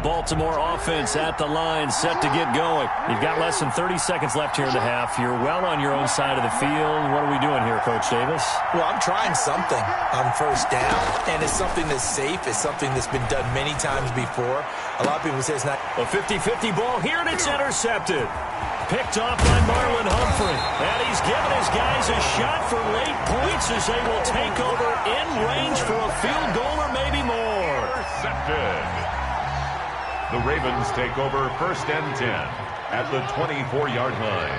Baltimore offense at the line, set to get going. You've got less than 30 seconds left here in the half. You're well on your own side of the field. What are we doing here, Coach Davis? Well, I'm trying something on first down, and it's something that's safe. It's something that's been done many times before. A lot of people say it's not. A 50-50 ball here, and it's intercepted. Picked off by Marlon Humphrey. And he's given his guys a shot for late points as they will take over in range for a field goal or maybe more. Intercepted. The Ravens take over first and 10 at the 24-yard line.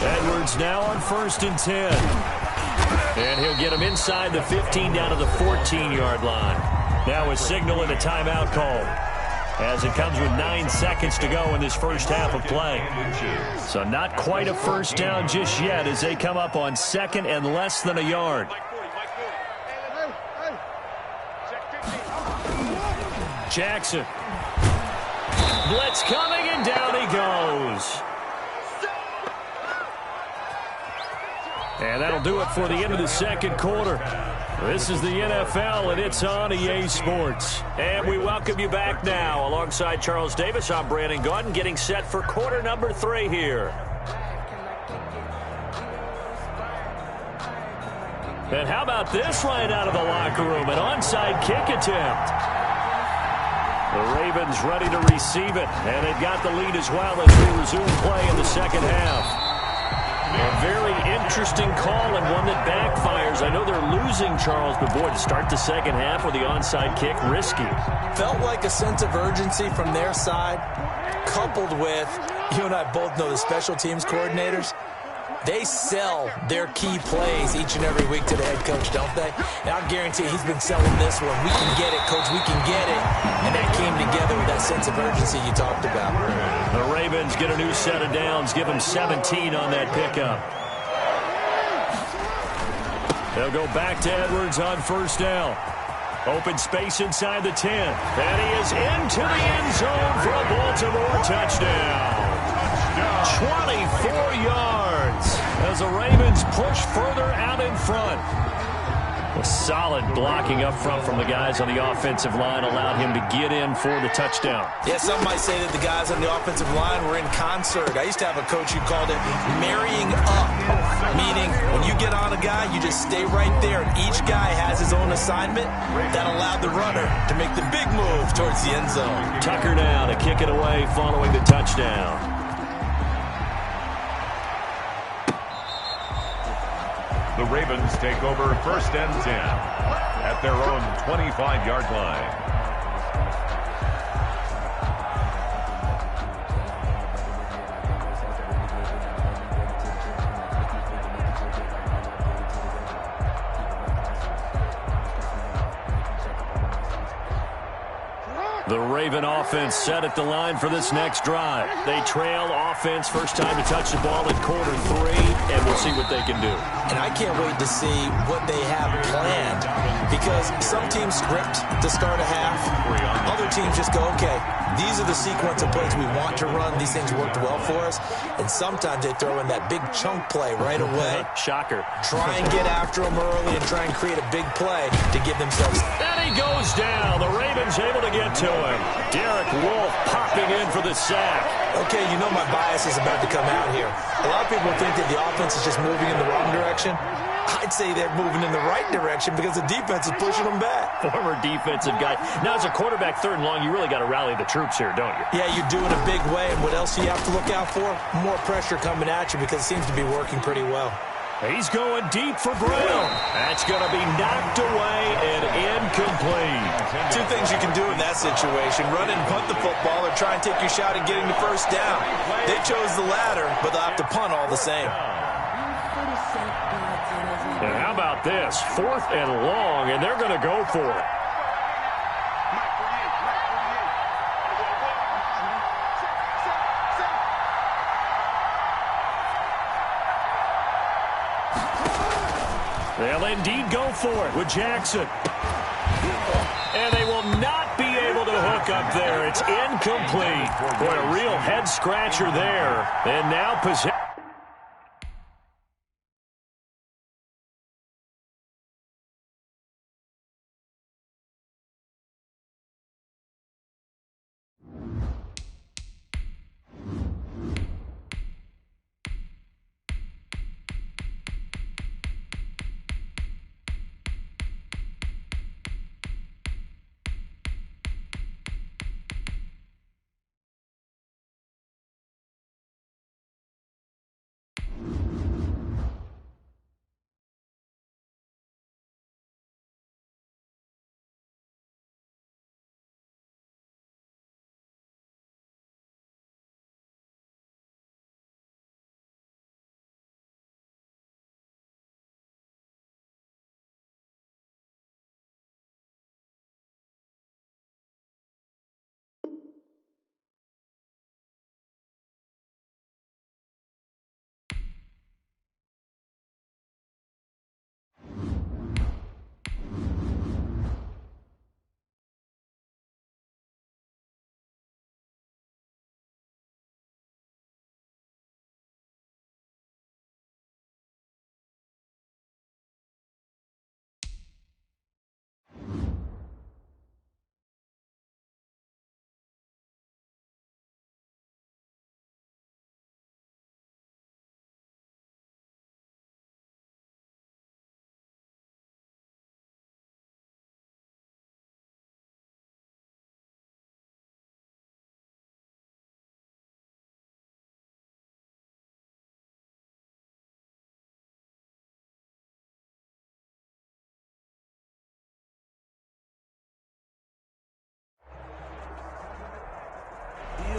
Edwards now on first and 10. And he'll get him inside the 15 down to the 14-yard line. Now a signal and a timeout call, as it comes with 9 seconds to go in this first half of play. So not quite a first down just yet as they come up on second and less than a yard. Jackson. Blitz coming, and down he goes. And that'll do it for the end of the second quarter. This is the NFL, and it's on EA Sports. And we welcome you back now. Alongside Charles Davis, I'm Brandon Gaudin, getting set for quarter number 3 here. And how about this right out of the locker room? An onside kick attempt. The Ravens ready to receive it, and they've got the lead as well as we resume play in the second half. A very interesting call and one that backfires. I know they're losing, Charles, but boy, to start the second half with the onside kick, risky. Felt like a sense of urgency from their side, coupled with, you and I both know the special teams coordinators, they sell their key plays each and every week to the head coach, don't they? And I guarantee he's been selling this one. We can get it, coach, we can get it. And that came together with that sense of urgency you talked about. The Ravens get a new set of downs, give them 17 on that pickup. They'll go back to Edwards on first down. Open space inside the 10. And he is into the end zone for a Baltimore touchdown. 24 yards as the Ravens push further out in front. A solid blocking up front from the guys on the offensive line allowed him to get in for the touchdown. Yeah, some might say that the guys on the offensive line were in concert. I used to have a coach who called it marrying up, meaning when you get on a guy, you just stay right there, and each guy has his own assignment that allowed the runner to make the big move towards the end zone. Tucker now to kick it away following the touchdown. The Ravens take over first and 10 at their own 25-yard line. The Raven offense set at the line for this next drive. They trail offense, first time to touch the ball in quarter 3, and we'll see what they can do. And I can't wait to see what they have planned, because some teams script to start a half. Other teams just go, okay, these are the sequence of plays we want to run. These things worked well for us. And sometimes they throw in that big chunk play right away. Shocker. Try and get after them early and try and create a big play to give themselves. And he goes down. The Ravens able to get to him. Derek Wolfe popping in for the sack. Okay, you know my bias is about to come out here. A lot of people think that the offense is just moving in the wrong direction. I'd say they're moving in the right direction because the defense is pushing them back. Former defensive guy. Now, as a quarterback, third and long, you really got to rally the troops here, don't you? Yeah, you do in a big way. And what else do you have to look out for? More pressure coming at you because it seems to be working pretty well. He's going deep for Brown. That's going to be knocked away and incomplete. Two things you can do in that situation. Run and punt the football or try and take your shot at getting the first down. They chose the latter, but they'll have to punt all the same. And how about this? 4th and long, and they're going to go for it. They'll indeed go for it with Jackson. And they will not be able to hook up there. It's incomplete. Boy, a real head-scratcher there. And now possession.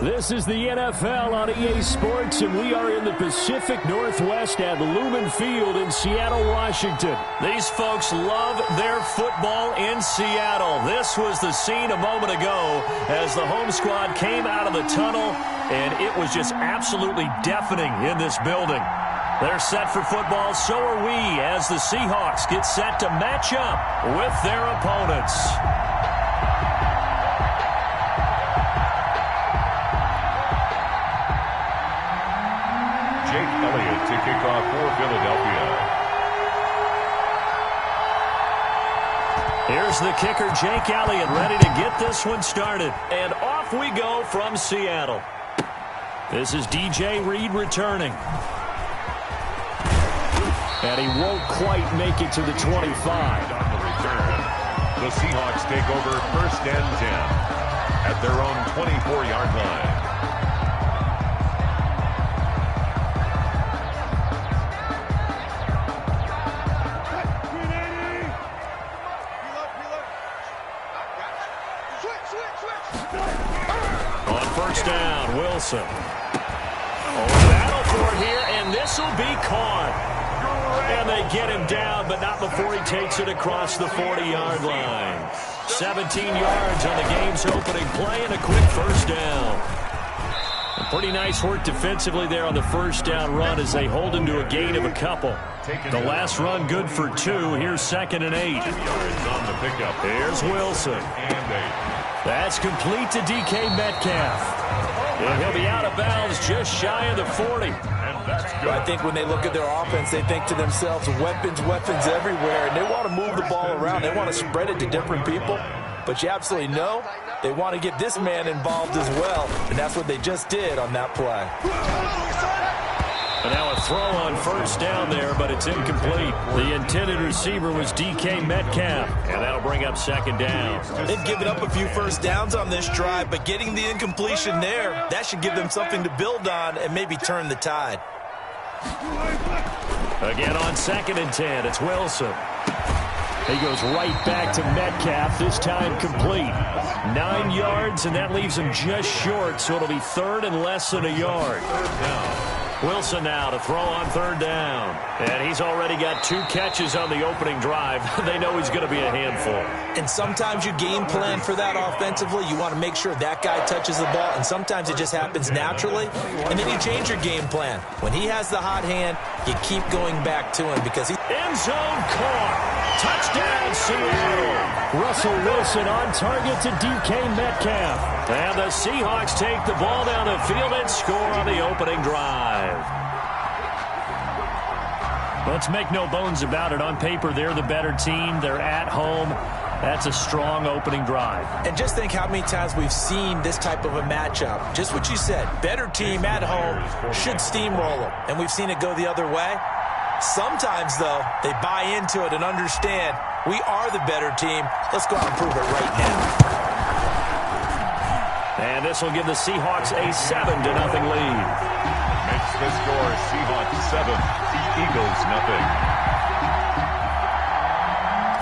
This is the NFL on EA Sports, and we are in the Pacific Northwest at Lumen Field in Seattle, Washington. These folks love their football in Seattle. This was the scene a moment ago as the home squad came out of the tunnel, and it was just absolutely deafening in this building. They're set for football, so are we, as the Seahawks get set to match up with their opponents. To kick off for Philadelphia. Here's the kicker, Jake Elliott, ready to get this one started. And off we go from Seattle. This is DJ Reed returning. And he won't quite make it to the 25. On the return, the Seahawks take over 1st and 10 at their own 24-yard line. On 1st down, Wilson. Battle for it here, and this will be caught. And they get him down, but not before he takes it across the 40-yard line. 17 yards on the game's opening play and a quick 1st down. Pretty nice work defensively there on the 1st down run as they hold him to a gain of a couple. The last run good for 2. Here's 2nd and 8. Here's Wilson. That's complete to DK Metcalf. And he'll be out of bounds just shy of the 40. I think when they look at their offense, they think to themselves, weapons everywhere, and they want to move the ball around. They want to spread it to different people. But you absolutely know they want to get this man involved as well, and that's what they just did on that play. And now a throw on 1st down there, but it's incomplete. The intended receiver was DK Metcalf, and that'll bring up 2nd down. They've given up a few 1st downs on this drive, but getting the incompletion there, that should give them something to build on and maybe turn the tide. Again on 2nd and 10, it's Wilson. He goes right back to Metcalf, this time complete. 9 yards, and that leaves him just short, so it'll be 3rd and less than a yard. Wilson now to throw on 3rd down. And he's already got 2 catches on the opening drive. They know he's going to be a handful. And sometimes you game plan for that offensively. You want to make sure that guy touches the ball, and sometimes it just happens naturally. And then you change your game plan. When he has the hot hand, you keep going back to him because he... End zone caught. Touchdown, Seattle. Russell Wilson on target to DK Metcalf. And the Seahawks take the ball down the field and score on the opening drive. Let's make no bones about it. On paper, they're the better team. They're at home. That's a strong opening drive. And just think how many times we've seen this type of a matchup. Just what you said, better team at home should steamroll them. And we've seen it go the other way. Sometimes, though, they buy into it and understand we are the better team. Let's go out and prove it right now. And this will give the Seahawks a 7-0 lead. Makes the score Seahawks 7, Eagles nothing.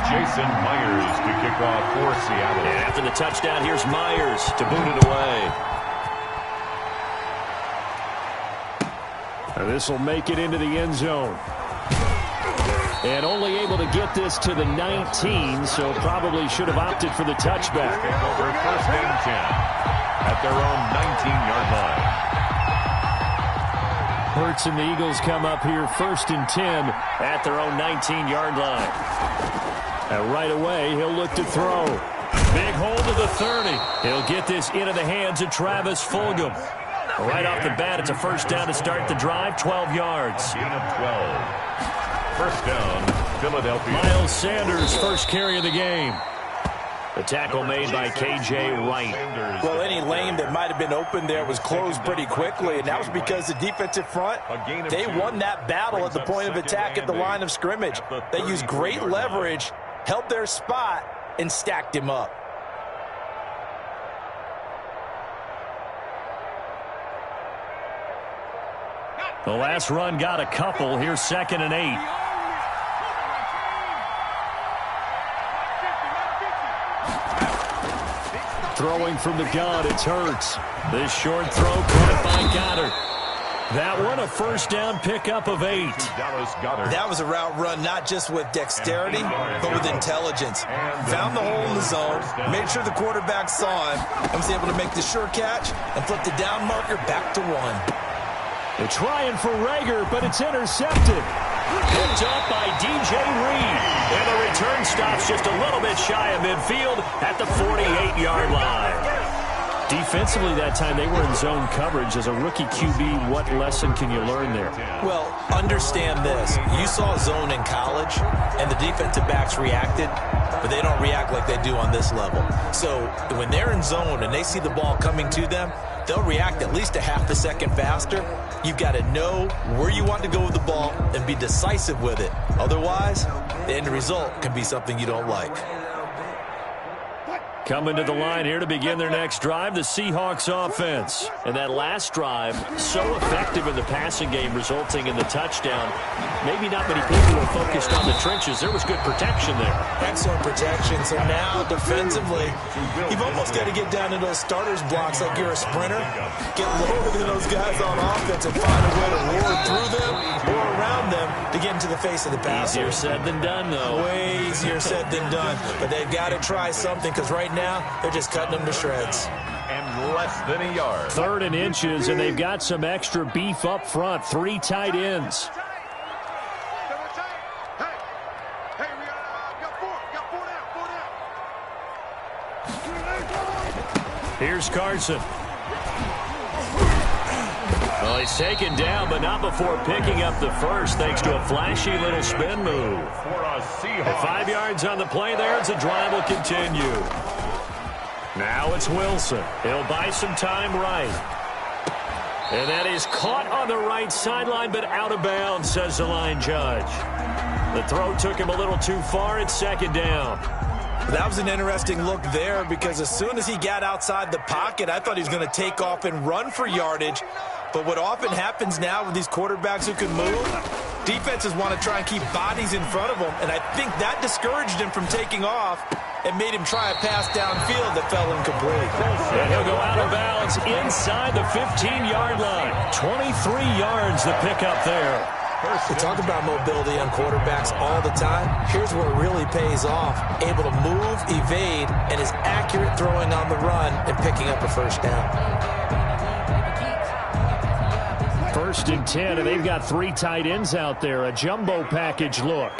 Jason Myers to kick off for Seattle. And after the touchdown, here's Myers to boot it away. And this will make it into the end zone. And only able to get this to the 19, so probably should have opted for the touchback. Over 1st and 10 at their own 19-yard line. Hurts and the Eagles come up here 1st and 10 at their own 19-yard line. And right away, he'll look to throw. Big hold to the 30. He'll get this into the hands of Travis Fulgham. Right off the bat, it's a 1st down to start the drive, 12 yards. Gain of 12. 1st down, Philadelphia. Miles Sanders, first carry of the game. The tackle made by K.J. Wright. Well, any lane that might have been open there was closed pretty quickly, and that was because the defensive front, they won that battle at the point of attack at the line of scrimmage. They used great leverage, held their spot, and stacked him up. The last run got a couple. Here's 2nd and 8. throwing from the gun. It's Hurts. This short throw caught by Goddard. That one, a first down pickup of 8. That was a route run not just with dexterity, but with intelligence. Found the hole in the zone, made sure the quarterback saw him, and was able to make the sure catch and flip the down marker back to 1. They're trying for Rager, but it's intercepted. Picked up by DJ Reed. And the return stops just a little bit shy of midfield at the 48-yard line. Defensively that time, they were in zone coverage. As a rookie QB, what lesson can you learn there? Well, understand this. You saw zone in college, and the defensive backs reacted, but they don't react like they do on this level. So when they're in zone and they see the ball coming to them, they'll react at least a half a second faster. You've got to know where you want to go with the ball and be decisive with it. Otherwise, the end result can be something you don't like. Coming to the line here to begin their next drive, the Seahawks offense. And that last drive, so effective in the passing game, resulting in the touchdown. Maybe not many people were focused on the trenches. There was good protection there. Excellent protection. So now, defensively, you've almost got to get down to those starters blocks like you're a sprinter. Get lower than those guys on offense and find a way to roar through them or around them to get into the face of the passer. Easier said than done, though. Way easier said than done. But they've got to try something because right now, they're just cutting them to shreds. And less than a yard. 3rd and inches, and they've got some extra beef up front. 3 tight ends. Here's Carson. Well, he's taken down, but not before picking up the first, thanks to a flashy little spin move. At 5 yards on the play there, as the drive will continue. Now it's Wilson. He'll buy some time right. And that is caught on the right sideline, but out of bounds, says the line judge. The throw took him a little too far. It's 2nd down. That was an interesting look there because as soon as he got outside the pocket, I thought he was going to take off and run for yardage. But what often happens now with these quarterbacks who can move, defenses want to try and keep bodies in front of them, and I think that discouraged him from taking off and made him try a pass downfield that fell incomplete. And he'll go out of bounds inside the 15-yard line. 23 yards the pickup there. We talk about mobility on quarterbacks all the time. Here's where it really pays off. Able to move, evade, and is accurate throwing on the run and picking up a first down. 1st and 10, and they've got 3 tight ends out there. A jumbo package look.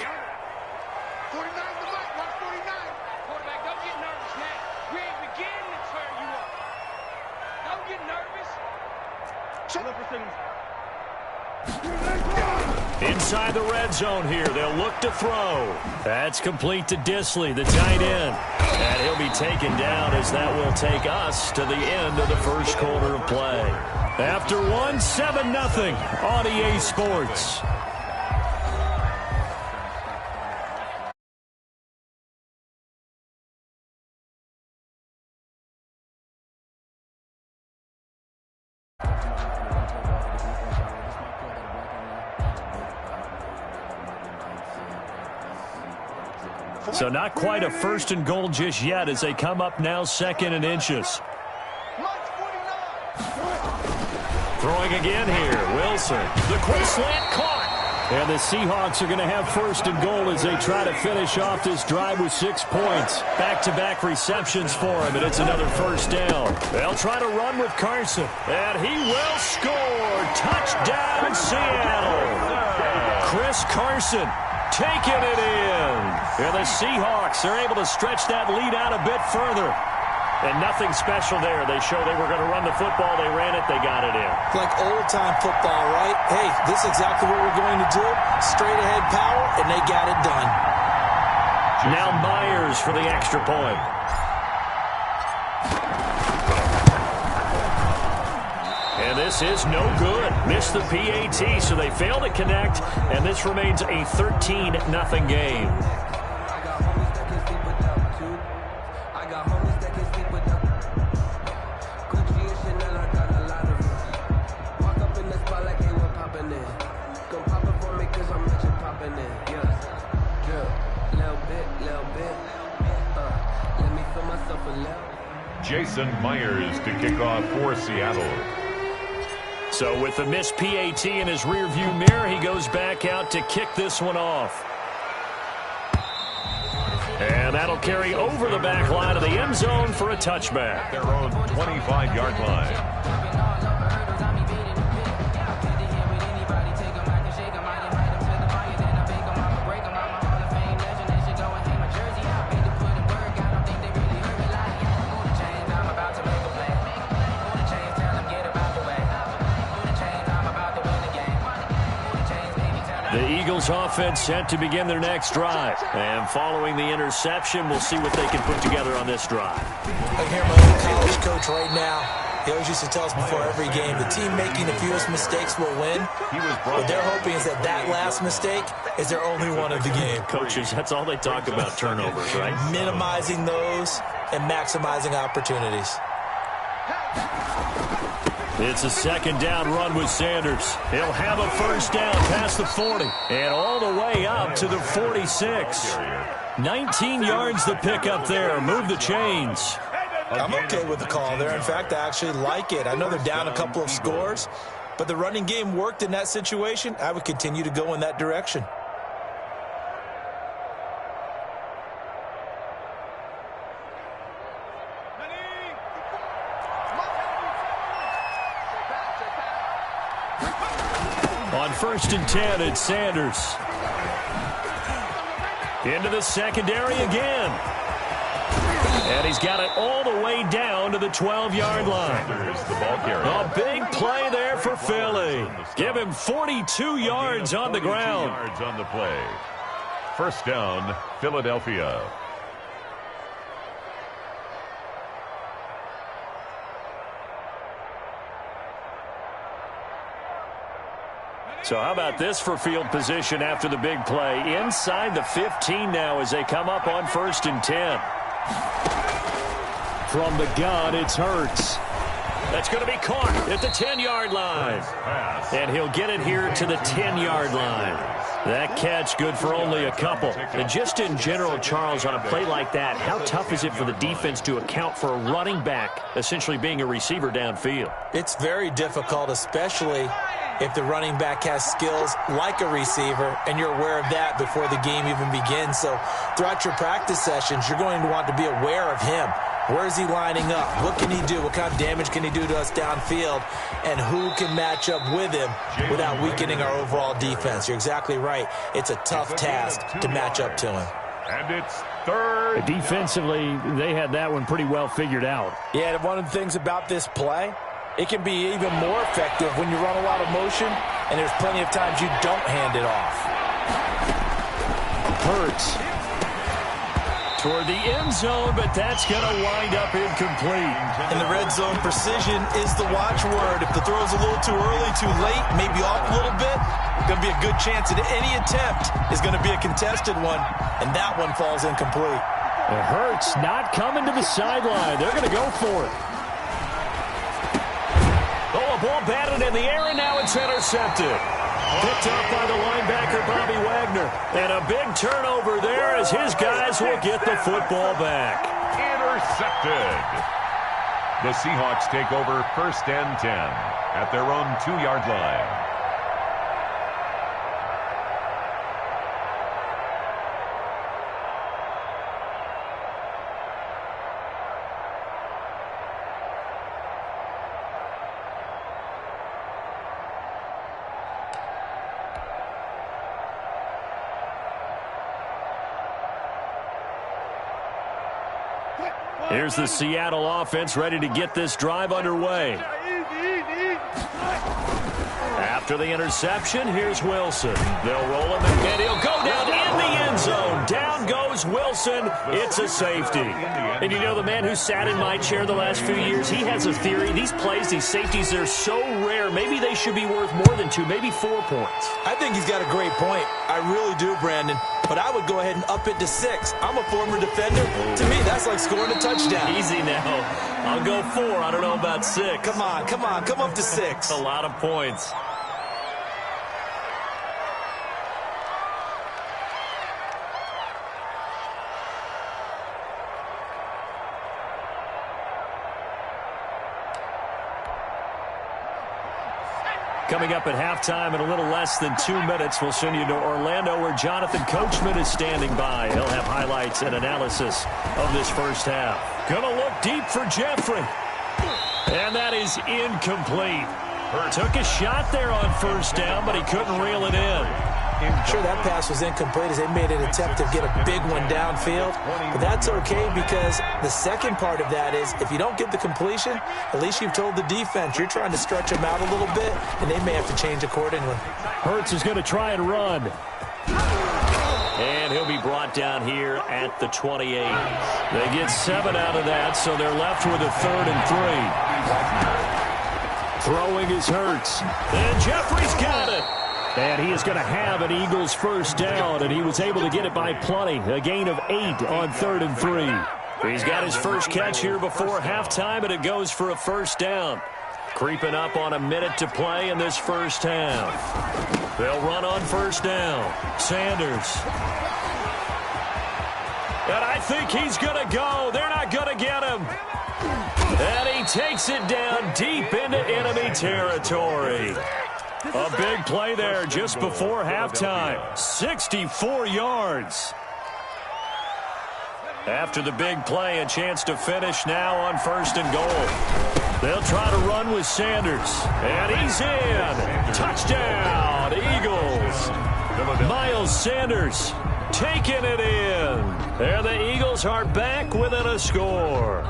Inside the red zone here. They'll look to throw. That's complete to Disley, the tight end. And he'll be taken down as that will take us to the end of the first quarter of play. After 7-0 on EA Sports. So not quite a 1st and goal just yet as they come up now 2nd and inches. Throwing again here, Wilson. The quick slant caught. And the Seahawks are going to have 1st and goal as they try to finish off this drive with 6 points. Back-to-back receptions for him, and it's another first down. They'll try to run with Carson, and he will score. Touchdown, Seattle. Chris Carson taking it in. And the Seahawks are able to stretch that lead out a bit further. And nothing special there. They showed they were going to run the football. They ran it. They got it in. Like old-time football, right? Hey, this is exactly what we're going to do. Straight-ahead power, and they got it done. Now Myers for the extra point. And this is no good. Missed the PAT, so they fail to connect. And this remains a 13-0 game. Jason Myers to kick off for Seattle. So with the missed PAT in his rearview mirror, he goes back out to kick this one off. And that'll carry over the back line of the end zone for a touchback. Their own 25-yard line. The Eagles offense set to begin their next drive. And following the interception, we'll see what they can put together on this drive. I hear my old college coach right now. He always used to tell us before every game, the team making the fewest mistakes will win. What they're hoping is that last mistake is their only one of the game. Coaches, that's all they talk about, turnovers, right? Minimizing those and maximizing opportunities. It's a second down run with Sanders. He'll have a first down past the 40 and all the way up to the 46. 19 yards the pick up there. Move the chains. I'm okay with the call there. In fact, I actually like it. I know they're down a couple of scores, but the running game worked in that situation. I would continue to go in that direction. On 1st and 10, it's Sanders. Into the secondary again. And he's got it all the way down to the 12-yard line. A big play there for Philly. Give him 42 yards on the ground. Yards on the play. First down, Philadelphia. So how about this for field position after the big play? Inside the 15 now as they come up on 1st and 10. From the gun, it's Hurts. That's going to be caught at the 10-yard line. And he'll get it here to the 10-yard line. That catch good for only a couple. And just in general, Charles, on a play like that, how tough is it for the defense to account for a running back essentially being a receiver downfield? It's very difficult, especially if the running back has skills like a receiver, and you're aware of that before the game even begins. So throughout your practice sessions, you're going to want to be aware of him. Where is he lining up? What can he do? What kind of damage can he do to us downfield? And who can match up with him without weakening our overall defense? You're exactly right. It's a tough task to match up to him. And it's third. Defensively, they had that one pretty well figured out. Yeah, one of the things about this play, it can be even more effective when you run a lot of motion, and there's plenty of times you don't hand it off. Hurts toward the end zone, but that's going to wind up incomplete. In the red zone, precision is the watchword. If the throw's a little too early, too late, maybe off a little bit, going to be a good chance that any attempt is going to be a contested one, and that one falls incomplete. It hurts not coming to the sideline. They're going to go for it. Oh, a ball batted in the air, and now it's intercepted. Picked up by the linebacker, Bobby Wagner. And a big turnover there as his guys will get the football back. Intercepted. The Seahawks take over 1st and 10 at their own 2-yard line. Here's the Seattle offense ready to get this drive underway. After the interception, here's Wilson. They'll roll him, and he'll go down in the end zone. Down goes Wilson. It's a safety. And you know, the man who sat in my chair the last few years, he has a theory. These plays, these safeties, they're so rare. Maybe they should be worth more than 2, maybe 4 points. I think he's got a great point. I really do, Brandon. But I would go ahead and up it to 6. I'm a former defender. To me, that's like scoring a touchdown. Easy now. I'll go 4. I don't know about 6. Come on. Come up to 6. A lot of points. Coming up at halftime in a little less than 2 minutes, we'll send you to Orlando where Jonathan Coachman is standing by. He'll have highlights and analysis of this first half. Gonna look deep for Jeffrey. And that is incomplete. Took a shot there on first down, but he couldn't reel it in. Sure, that pass was incomplete as they made an attempt to get a big one downfield. But that's okay because the second part of that is if you don't get the completion, at least you've told the defense you're trying to stretch them out a little bit, and they may have to change accordingly. Hurts is going to try and run. And he'll be brought down here at the 28. They get 7 out of that, so they're left with a 3rd and 3. Throwing is Hurts. And Jeffrey's got it. And he is going to have an Eagles first down, and he was able to get it by plenty. A gain of 8 on 3rd and 3. He's got his first catch here before halftime, and it goes for a first down. Creeping up on a minute to play in this first half. They'll run on first down. Sanders. And I think he's going to go. They're not going to get him. And he takes it down deep into enemy territory. A big play there just before halftime. 64 yards. After the big play, a chance to finish now on 1st and goal. They'll try to run with Sanders. And he's in. Touchdown, Eagles. Miles Sanders taking it in. And the Eagles are back within a score.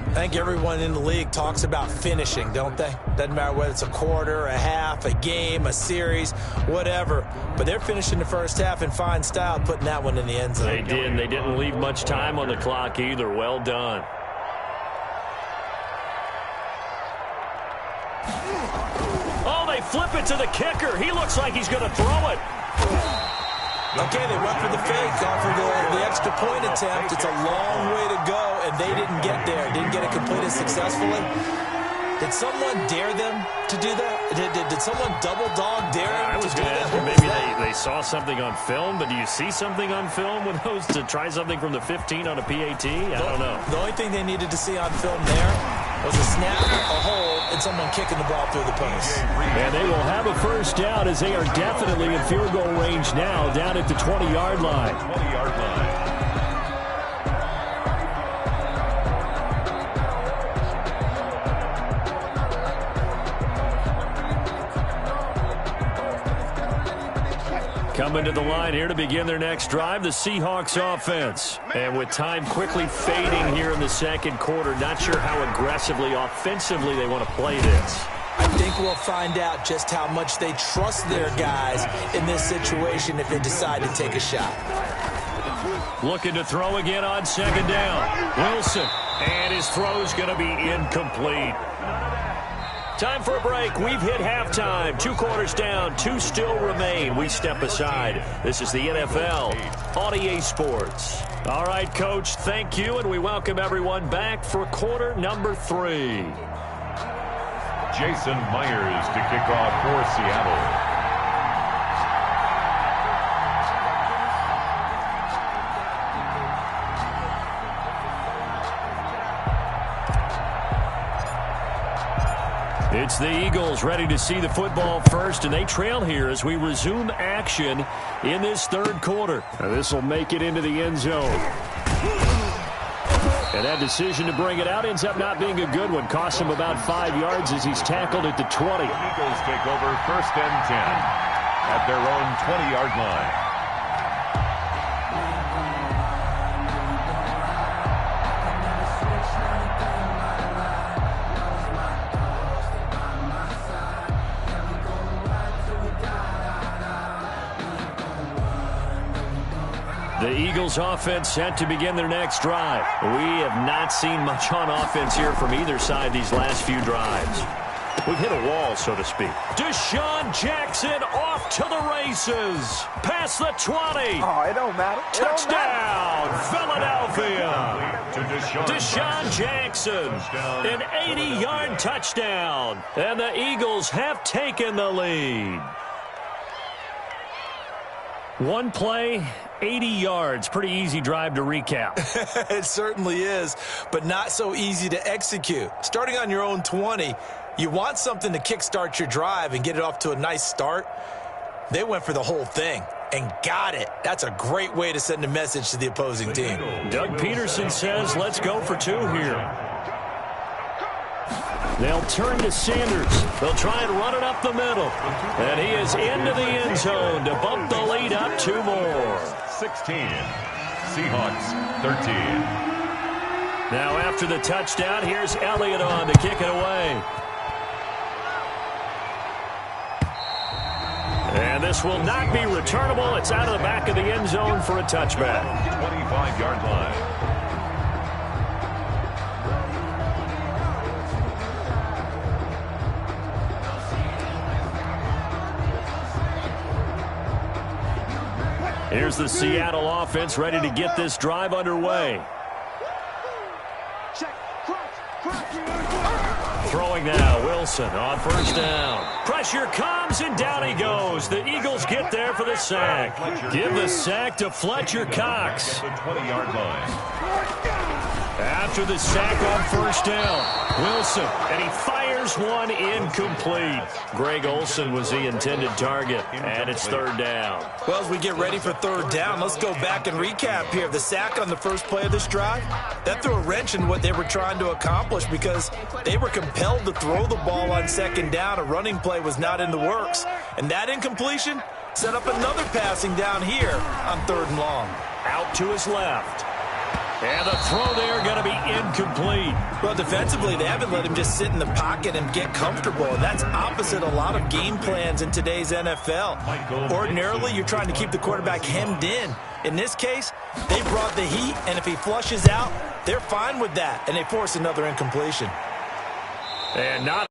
I think everyone in the league talks about finishing, don't they? Doesn't matter whether it's a quarter, a half, a game, a series, whatever. But they're finishing the first half in fine style, putting that one in the end zone. They did. They didn't leave much time on the clock either. Well done. Oh, they flip it to the kicker. He looks like he's going to throw it. Okay, they went for the fake, gone for the extra point attempt. It's a long way to go, and they didn't get there. Didn't get it completed successfully. Did someone dare them to do that? Did someone double dog dare them to do that? Maybe they saw something on film, but do you see something on film with those to try something from the 15 on a PAT? I don't know. The only thing they needed to see on film there was a snap, a hold, and someone kicking the ball through the post. And they will have a first down as they are definitely in field goal range now, down at the 20-yard line. 20-yard line. Coming to the line here to begin their next drive, the Seahawks offense. And with time quickly fading here in the second quarter, not sure how aggressively, offensively they want to play this. I think we'll find out just how much they trust their guys in this situation if they decide to take a shot. Looking to throw again on second down. Wilson. And his throw's going to be incomplete. Time for a break. We've hit halftime. 2 quarters down. 2 still remain. We step aside. This is the NFL on EA Sports. All right, Coach, thank you, and we welcome everyone back for quarter number 3. Jason Myers to kick off for Seattle. It's the Eagles ready to see the football first, and they trail here as we resume action in this third quarter. This will make it into the end zone. And that decision to bring it out ends up not being a good one. Cost him about 5 yards as he's tackled at the 20. The Eagles take over 1st and 10 at their own 20-yard line. The Eagles offense set to begin their next drive. We have not seen much on offense here from either side these last few drives. We've hit a wall, so to speak. Deshaun Jackson off to the races. Past the 20. Oh, it don't matter. Touchdown, Philadelphia. Deshaun Jackson, an 80-yard touchdown. And the Eagles have taken the lead. One play, 80 yards. Pretty easy drive to recap. It certainly is, but not so easy to execute. Starting on your own 20, You want something to kickstart your drive and get it off to a nice start. They went for the whole thing and got it. That's a great way to send a message to the opposing team. Doug Peterson says, let's go for 2 here. They'll turn to Sanders. They'll try and run it up the middle. And he is into the end zone to bump the lead up 2 more. 16. Seahawks 13. Now after the touchdown, here's Elliott on to kick it away. And this will not be returnable. It's out of the back of the end zone for a touchback. 25-yard line. Here's the Seattle offense ready to get this drive underway. Throwing now, Wilson on first down. Pressure comes, and down he goes. The Eagles get there for the sack. Give the sack to Fletcher Cox. The 20-yard line. After the sack on first down, Wilson, and he fires one incomplete. Greg Olsen was the intended target, and it's 3rd down. Well, as we get ready for 3rd down, let's go back and recap here. The sack on the first play of this drive, that threw a wrench in what they were trying to accomplish because they were compelled to throw the ball on 2nd down. A running play was not in the works. And that incompletion set up another passing down here on 3rd and long. Out to his left. And the throw there going to be incomplete. Well, defensively, they haven't let him just sit in the pocket and get comfortable. And that's opposite a lot of game plans in today's NFL. Ordinarily, you're trying to keep the quarterback hemmed in. In this case, they brought the heat, and if he flushes out, they're fine with that, and they force another incompletion. And not